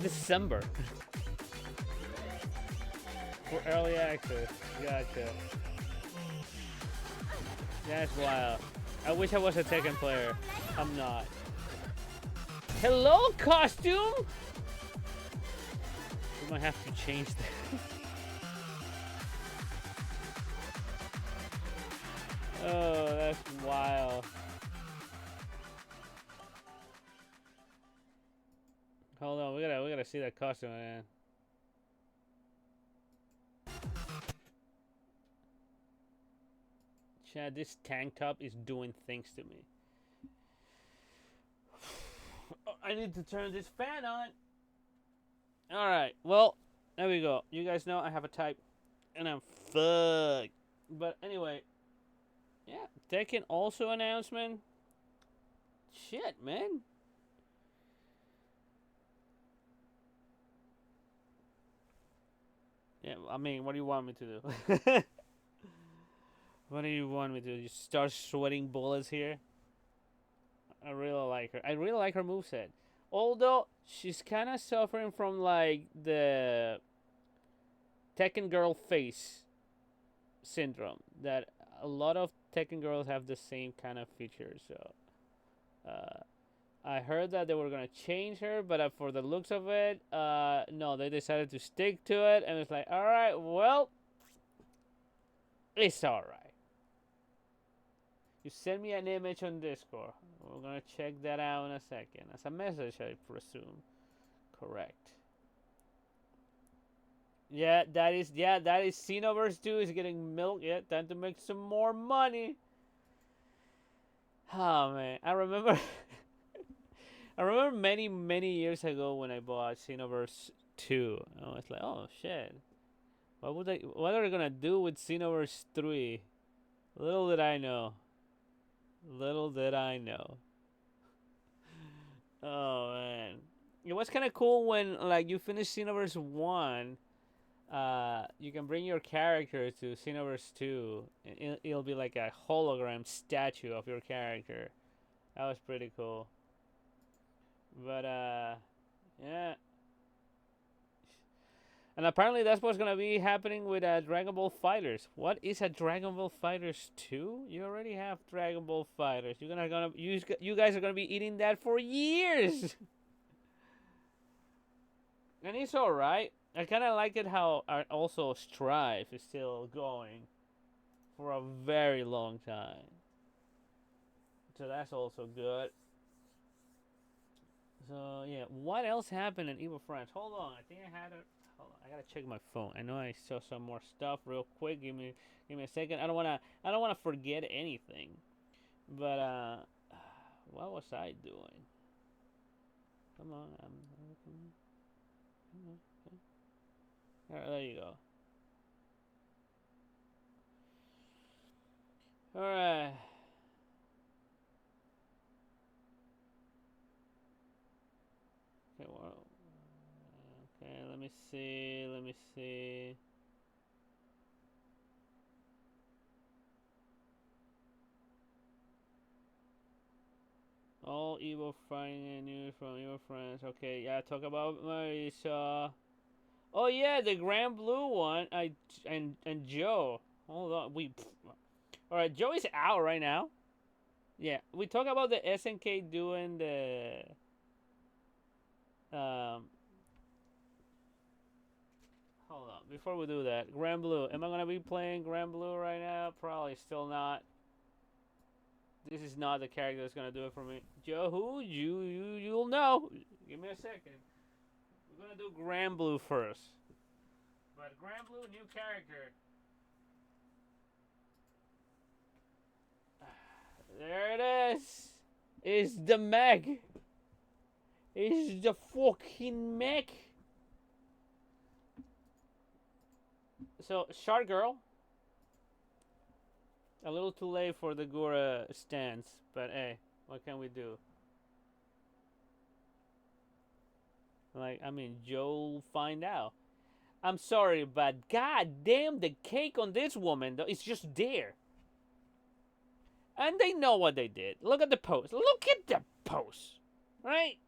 December. For early access. Gotcha. That's wild. I wish I was a Tekken player. I'm not. Hello, costume! We might have to change that. Oh, that's wild. Hold on, we gotta see that costume, man. Chad, this tank top is doing things to me. I need to turn this fan on. Alright, well, there we go. You guys know I have a type, and I'm fucked. But anyway, yeah, Tekken also announcement. Shit, man. Yeah, I mean, what do you want me to do? What do you want me to do? Just start sweating bullets here? I really like her. I really like her moveset. Although, she's kind of suffering from, like, the Tekken girl face syndrome. That a lot of Tekken girls have the same kind of features. So, I heard that they were going to change her, but for the looks of it, no, they decided to stick to it. And it's like, alright, well, it's alright. You send me an image on Discord. We're gonna check that out in a second. As a message, I presume. Correct. Yeah, that is Xenoverse 2 is getting milk. Yeah, time to make some more money. Oh man, I remember I remember many years ago when I bought Xenoverse 2. I was like, oh shit. What are they gonna do with Xenoverse 3? Little did I know. Little did I know. Oh man, it was kind of cool when like you finish Xenoverse 1. You can bring your character to Xenoverse 2. And it'll be like a hologram statue of your character. That was pretty cool. But yeah. And apparently that's what's gonna be happening with Dragon Ball Fighters. What is a Dragon Ball Fighters 2? You already have Dragon Ball Fighters. You guys are gonna be eating that for years. And it's alright. I kind of like it how also Strife is still going for a very long time. So that's also good. So yeah, what else happened in EVO France? Hold on, I think I had it. Hold on, I gotta check my phone. I know I saw some more stuff real quick. Give me a second. I don't wanna forget anything. But what was I doing? Come on, Alright, there you go. Alright. Okay, well, okay, let me see. All EVO fighting news from EVO France. Okay, yeah, talk about Marisa. Oh yeah, the Grand Blue one. And Joe. Hold on, all right, Joe is out right now. Yeah, we talk about the SNK doing the hold on, before we do that, Grand Blue. Am I gonna be playing Grand Blue right now? Probably still not. This is not the character that's gonna do it for me. Joe, who? You'll know. Give me a second. We're gonna do Grand Blue first. But Grand Blue, new character. There it is. It's the mech. It's the fucking mech. So, Shark Girl. A little too late for the Gura stance, but hey, what can we do? Like, I mean, Joe'll find out. I'm sorry, but goddamn, the cake on this woman, though, it's just there. And they know what they did. Look at the post. Look at the post. Right?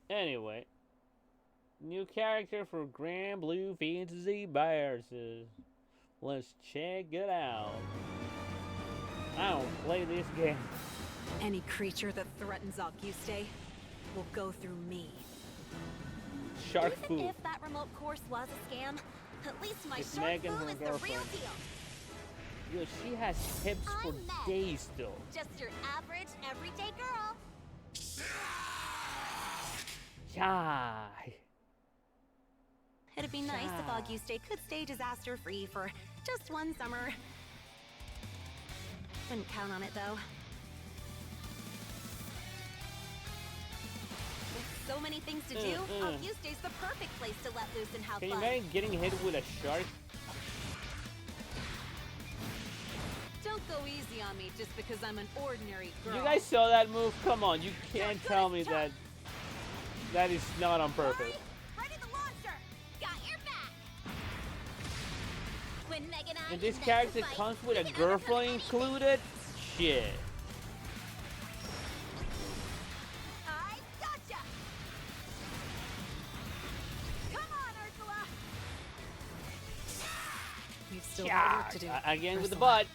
Anyway. New character for Grand Blue Fantasy Bears. Let's check it out. I don't play this game. Any creature that threatens Auguste will go through me. Shark Even food. if that remote course was a scam, at least my It's shark Meg and foo her is the real girlfriend. deal. Yo, she has tips for I'm Meg. days still. Just your average, everyday girl. Yeah. It'd be nice if Yeah. Auguste could stay disaster-free for just one summer. Wouldn't count on it, though. With so many things to do, Auguste's the perfect place to let loose and have Can you fun. imagine getting hit with a shark? Don't go easy on me just because I'm an ordinary girl. You guys saw that move? Come on, you can't tell me that that is not on purpose. Ready the launcher. Got your back. When Meg and I And this unite to character fight, comes with we a can girlfriend overcome included? Shit. I gotcha. Come on, Ursula. We've still got Yeah. work to do. Again with the Ursula. butt.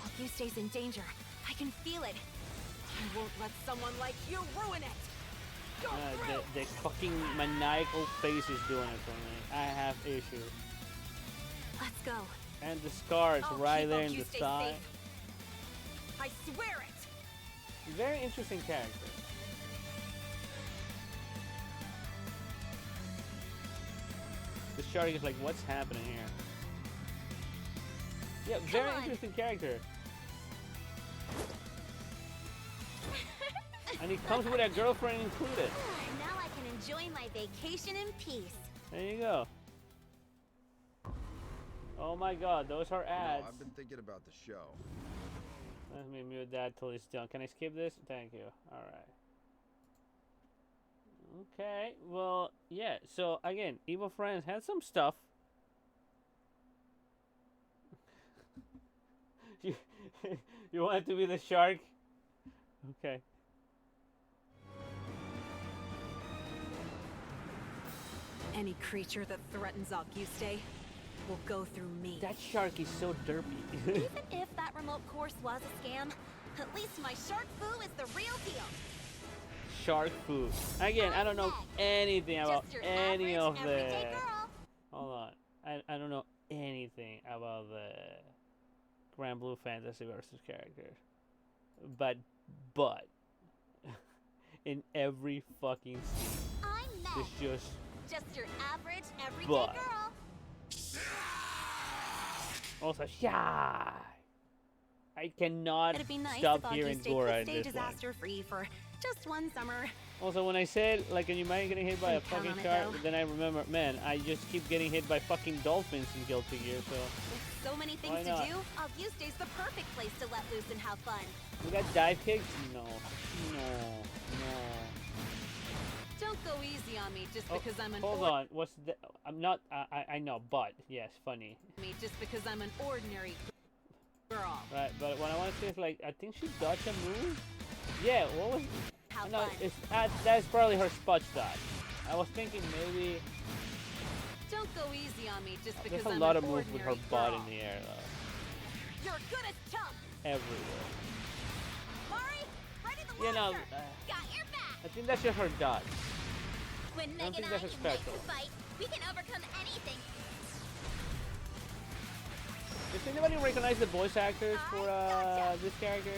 Auguste's in danger. I can feel it. I won't let someone like you ruin it. Go through. The fucking maniacal face is doing it for me. I have issues. Let's go. And the scars I'll right keep there in the Auguste side. safe. I swear it. Very interesting character. The shark is like, what's happening here? Yeah, very on. interesting character. And he comes with a girlfriend included. Now I can enjoy my vacation in peace. There you go. Oh my god, those are You know, ads. I've been thinking about the show. Let me mute that till it's done. Can I skip this? Thank you. Alright. Okay, well, yeah. So, again, EVO Friends had some stuff. you, you want to be the shark? Okay. Any creature that threatens Auguste will go through me. That shark is so derpy. Even if that remote course was a scam, at least my shark foo is the real deal. Shark food. Again, I don't know anything about Just your any of average, the... everyday girl. Hold on. I don't know anything about the Grand Blue Fantasy versus characters. But in every fucking scene, I'm Meg. it's Just your average, everyday But- girl. also shy. I cannot It'd be nice stop if hearing Auguste Gora could in stay this one. disaster-free for just one summer. Also, when I said, like, you might get hit by a Couldn't count fucking on it, shark, though. then I remember, man, I just keep getting hit by fucking dolphins in Guilty Gear, so... With so many Why things to not? do, Auguste's the perfect place to let loose and have fun. We got dive kicks? No. Don't go easy on me just Oh, because I'm an hold on. What's the... I'm not... I know, but... Yes, funny. me just because I'm an ordinary girl. Right, but what I want to say is, like, I think she dodged a move? Yeah, what was... Have No, fun. it's, that's probably her spot dodge. I was thinking maybe... Don't go easy on me just because There's a I'm lot an of moves with her ordinary butt girl. in the air, though. You're good as chump. Everywhere. Mari, ready the You know, launcher. Got your back. I think that's just her dodge. When Meg think and I that's a unite special. to fight, we can overcome anything. Does anybody recognize the voice actors for this character?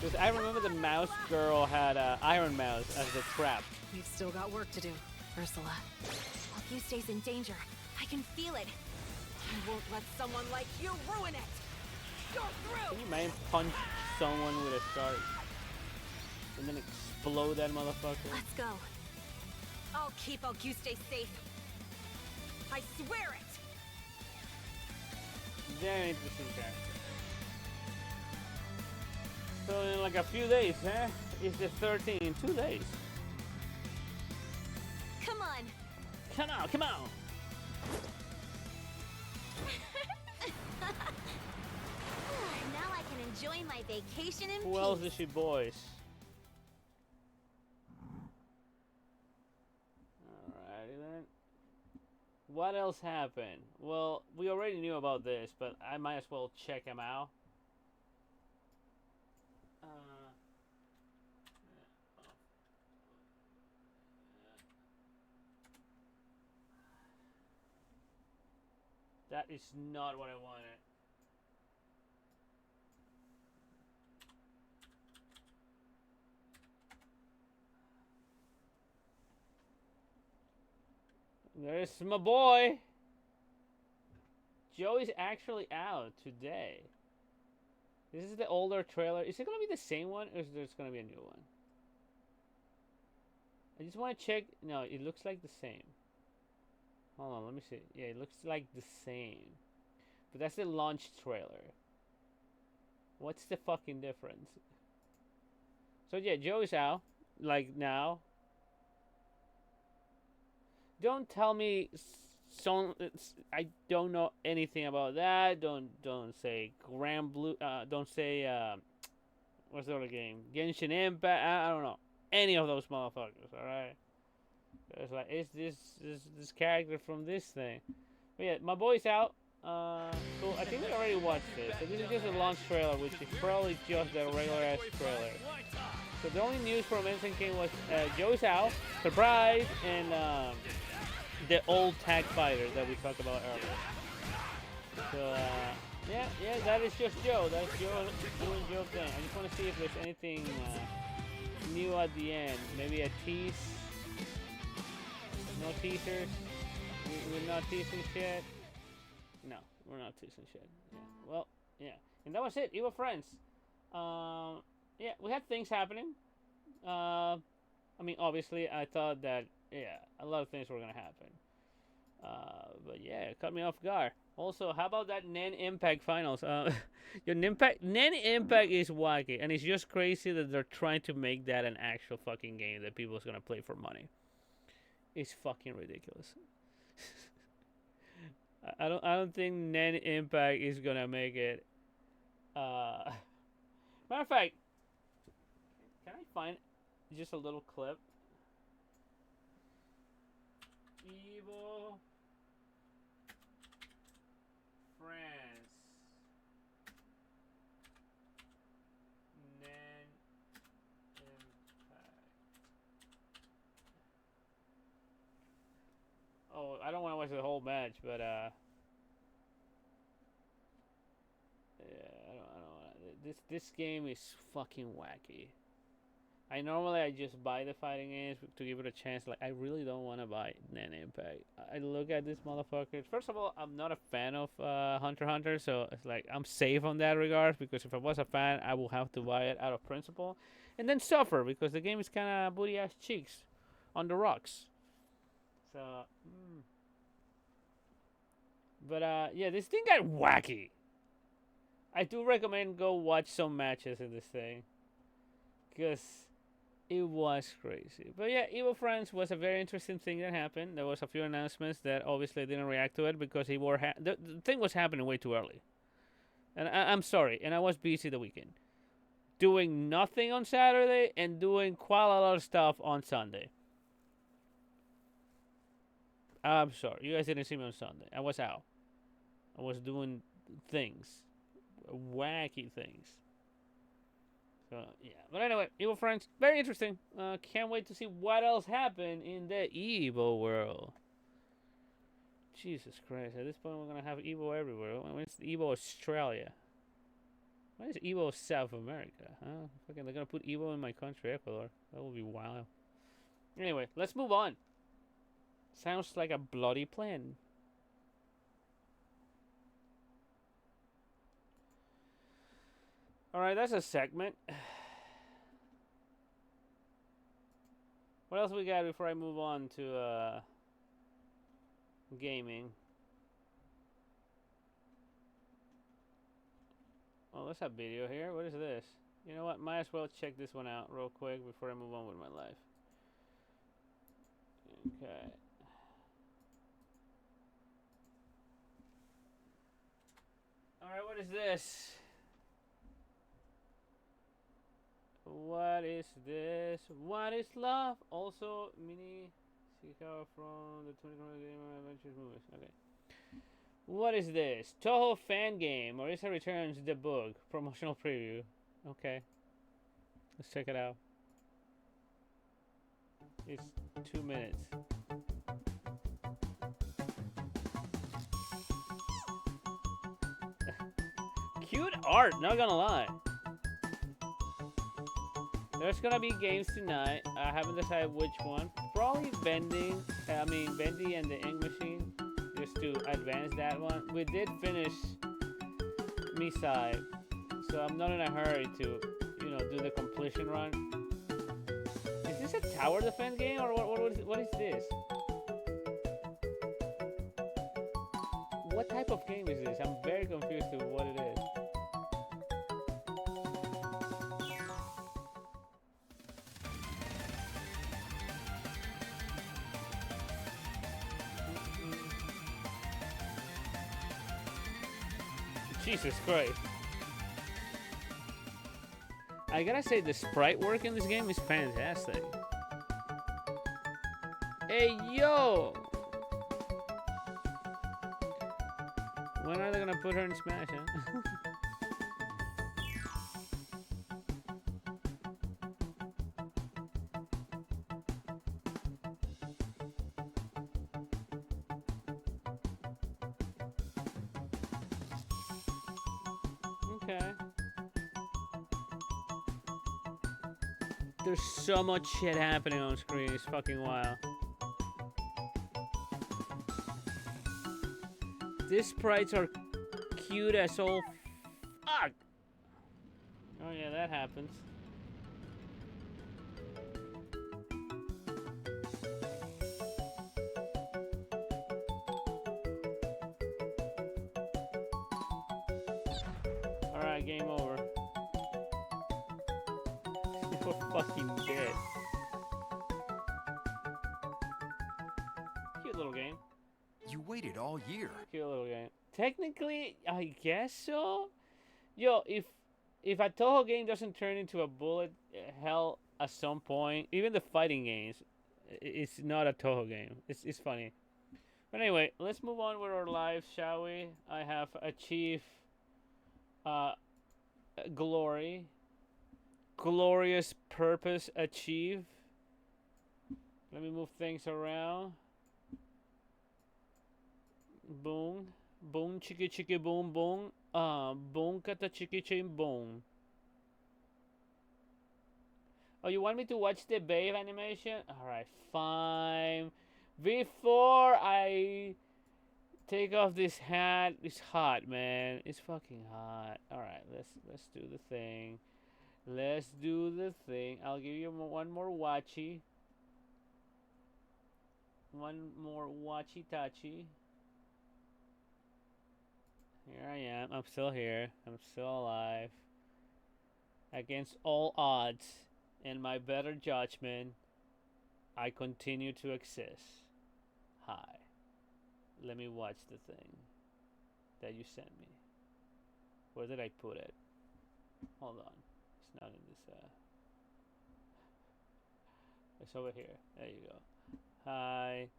Because I remember the mouse girl had Iron Mouse as the trap. We've still got work to do, Ursula. Auguste's in danger. I can feel it. I won't let someone like you ruin it. Go through. Can you imagine punch someone with a shark and then explode that motherfucker? Let's go. I'll keep Auguste safe. I swear it. Very interesting character. So in like a few days, huh? It's the 13th in 2 days. Come on. Come on, come on. Now I can enjoy my vacation in Who peace. else is she voice? Alrighty then. What else happened? Well, we already knew about this, but I might as well check him out. That is not what I wanted. There's my boy. Joe is actually out today. This is the older trailer. Is it gonna be the same one, or is there gonna be a new one? I just want to check. No, it looks like the same. Hold on, let me see. Yeah, it looks like the same. But that's the launch trailer. What's the fucking difference? So yeah, Joe is out. Like now. Don't tell me I don't know anything about that. Don't say Grand Blue. Don't say what's the other game? Genshin Impact. I don't know any of those motherfuckers. All right. It's like it's this character from this thing. But yeah, my boy's out. So I think we already watched this. So this is just a launch trailer, which is probably just the regular ass trailer. So the only news from Instant King was Joe's out, surprise, and the old tag fighter that we talked about earlier. So yeah, that is just Joe. That's Joe doing Joe thing. I just want to see if there's anything new at the end. Maybe a tease. No teasers. We're not teasing shit. No, we're not teasing shit. Yeah. Well, yeah, and that was it. EVO Friends. Yeah, we had things happening. I mean, obviously, I thought that a lot of things were gonna happen. But yeah, it caught me off guard. Also, how about that NEN Impact Finals? Your NEN Impact is wacky, and it's just crazy that they're trying to make that an actual fucking game that people's gonna play for money. It's fucking ridiculous. I don't think NEN Impact is gonna make it. Matter of fact, can I find just a little clip? EVO France NEN Impact. Oh, I don't want to watch the whole match, but yeah, I don't wanna. This game is fucking wacky. I just buy the fighting games to give it a chance. Like, I really don't want to buy NEN Impact. I look at these motherfuckers. First of all, I'm not a fan of Hunter x Hunter, so it's like I'm safe on that regard, because if I was a fan, I will have to buy it out of principle, and then suffer because the game is kind of booty ass cheeks on the rocks. So, but yeah, this thing got wacky. I do recommend go watch some matches in this thing, because it was crazy. But yeah, EVO Friends was a very interesting thing that happened. There was a few announcements that obviously didn't react to it because the thing was happening way too early. And I'm sorry, and I was busy the weekend. Doing nothing on Saturday and doing quite a lot of stuff on Sunday. I'm sorry, you guys didn't see me on Sunday. I was out. I was doing things. Wacky things. So, yeah. But anyway, EVO Friends, very interesting. Can't wait to see what else happened in the EVO world. Jesus Christ. At this point, we're going to have EVO everywhere. When's EVO Australia? When is EVO South America? Huh? Fucking, they're going to put EVO in my country, Ecuador. That will be wild. Anyway, let's move on. Sounds like a bloody plan. Alright, that's a segment. What else we got before I move on to gaming? Oh, let's have video here. What is this? You know what? Might as well check this one out real quick before I move on with my life. Okay. Alright, what is this? What is this? What is love? Also, mini Seikawa from the 2020 Game Adventures movies. Okay. What is this? Toho fan game. Marisa Returns the book. Promotional preview. Okay. Let's check it out. It's 2 minutes. Cute art, not gonna lie. There's gonna be games tonight. I haven't decided which one. Probably Bendy and the Ink Machine, just to advance that one. We did finish Misai, so I'm not in a hurry to, do the completion run. Is this a tower defense game or what is this? What type of game is this? I'm very confused to what it is. Jesus Christ. I gotta say, the sprite work in this game is fantastic. Hey, yo! When are they gonna put her in Smash, huh? Okay. There's so much shit happening on screen. It's fucking wild. These sprites are cute as all fuck. Oh yeah, that happens. Alright, game over. You're fucking dead. Cute little game. You waited all year. Cute little game. Technically, I guess so. Yo, if a Toho game doesn't turn into a bullet hell at some point, even the fighting games, it's not a Toho game. It's funny. But anyway, let's move on with our lives, shall we? I have achieved glory. Glorious purpose achieved. Let me move things around. Boom. Boom chiki chiki boom boom. Boom kata chiki chin boom. Oh, you want me to watch the babe animation? Alright, fine. Before I take off this hat, it's hot, man. It's fucking hot. Alright, let's do the thing. Let's do the thing. I'll give you one more watchy. One more watchy touchy. Here I am. I'm still here. I'm still alive. Against all odds and my better judgment, I continue to exist. Hi. Let me watch the thing that you sent me. Where did I put it? Hold on. It's not in this. It's over here. There you go. Hi.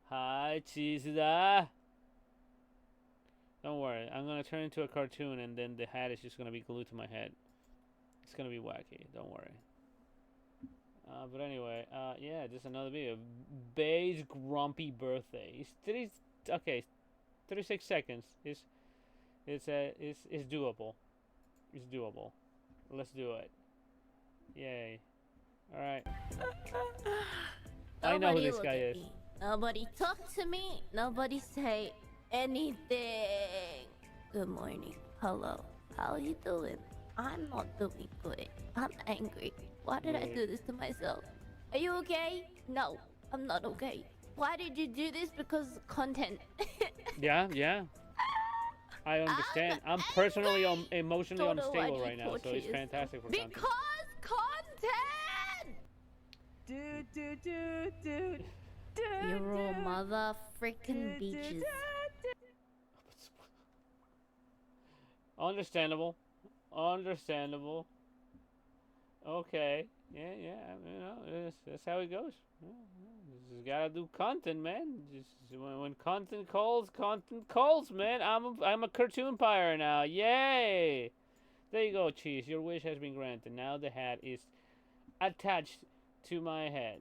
Hi, Chizda. Don't worry. I'm going to turn into a cartoon and then the hat is just going to be glued to my head. It's going to be wacky. Don't worry. But anyway, yeah, just another video. Bay's grumpy birthday. It's 36 seconds. It's doable. It's doable. Let's do it. Yay. Alright. I know who this guy is. Nobody talk to me. Nobody say anything. Good morning. Hello. How you doing? I'm not doing good. I'm angry. Why did I do this to myself? Are you okay? No, I'm not okay. Why did you do this? Because content. Yeah. I understand. I'm personally emotionally unstable right now, so it's fantastic for content. Because content! Dude. You're all mother freaking bitches. Understandable. Okay. Yeah. That's how it goes. Just gotta do content, man. Just when content calls, man. I'm a cartoon pyre now. Yay! There you go, Cheese. Your wish has been granted. Now the hat is attached to my head.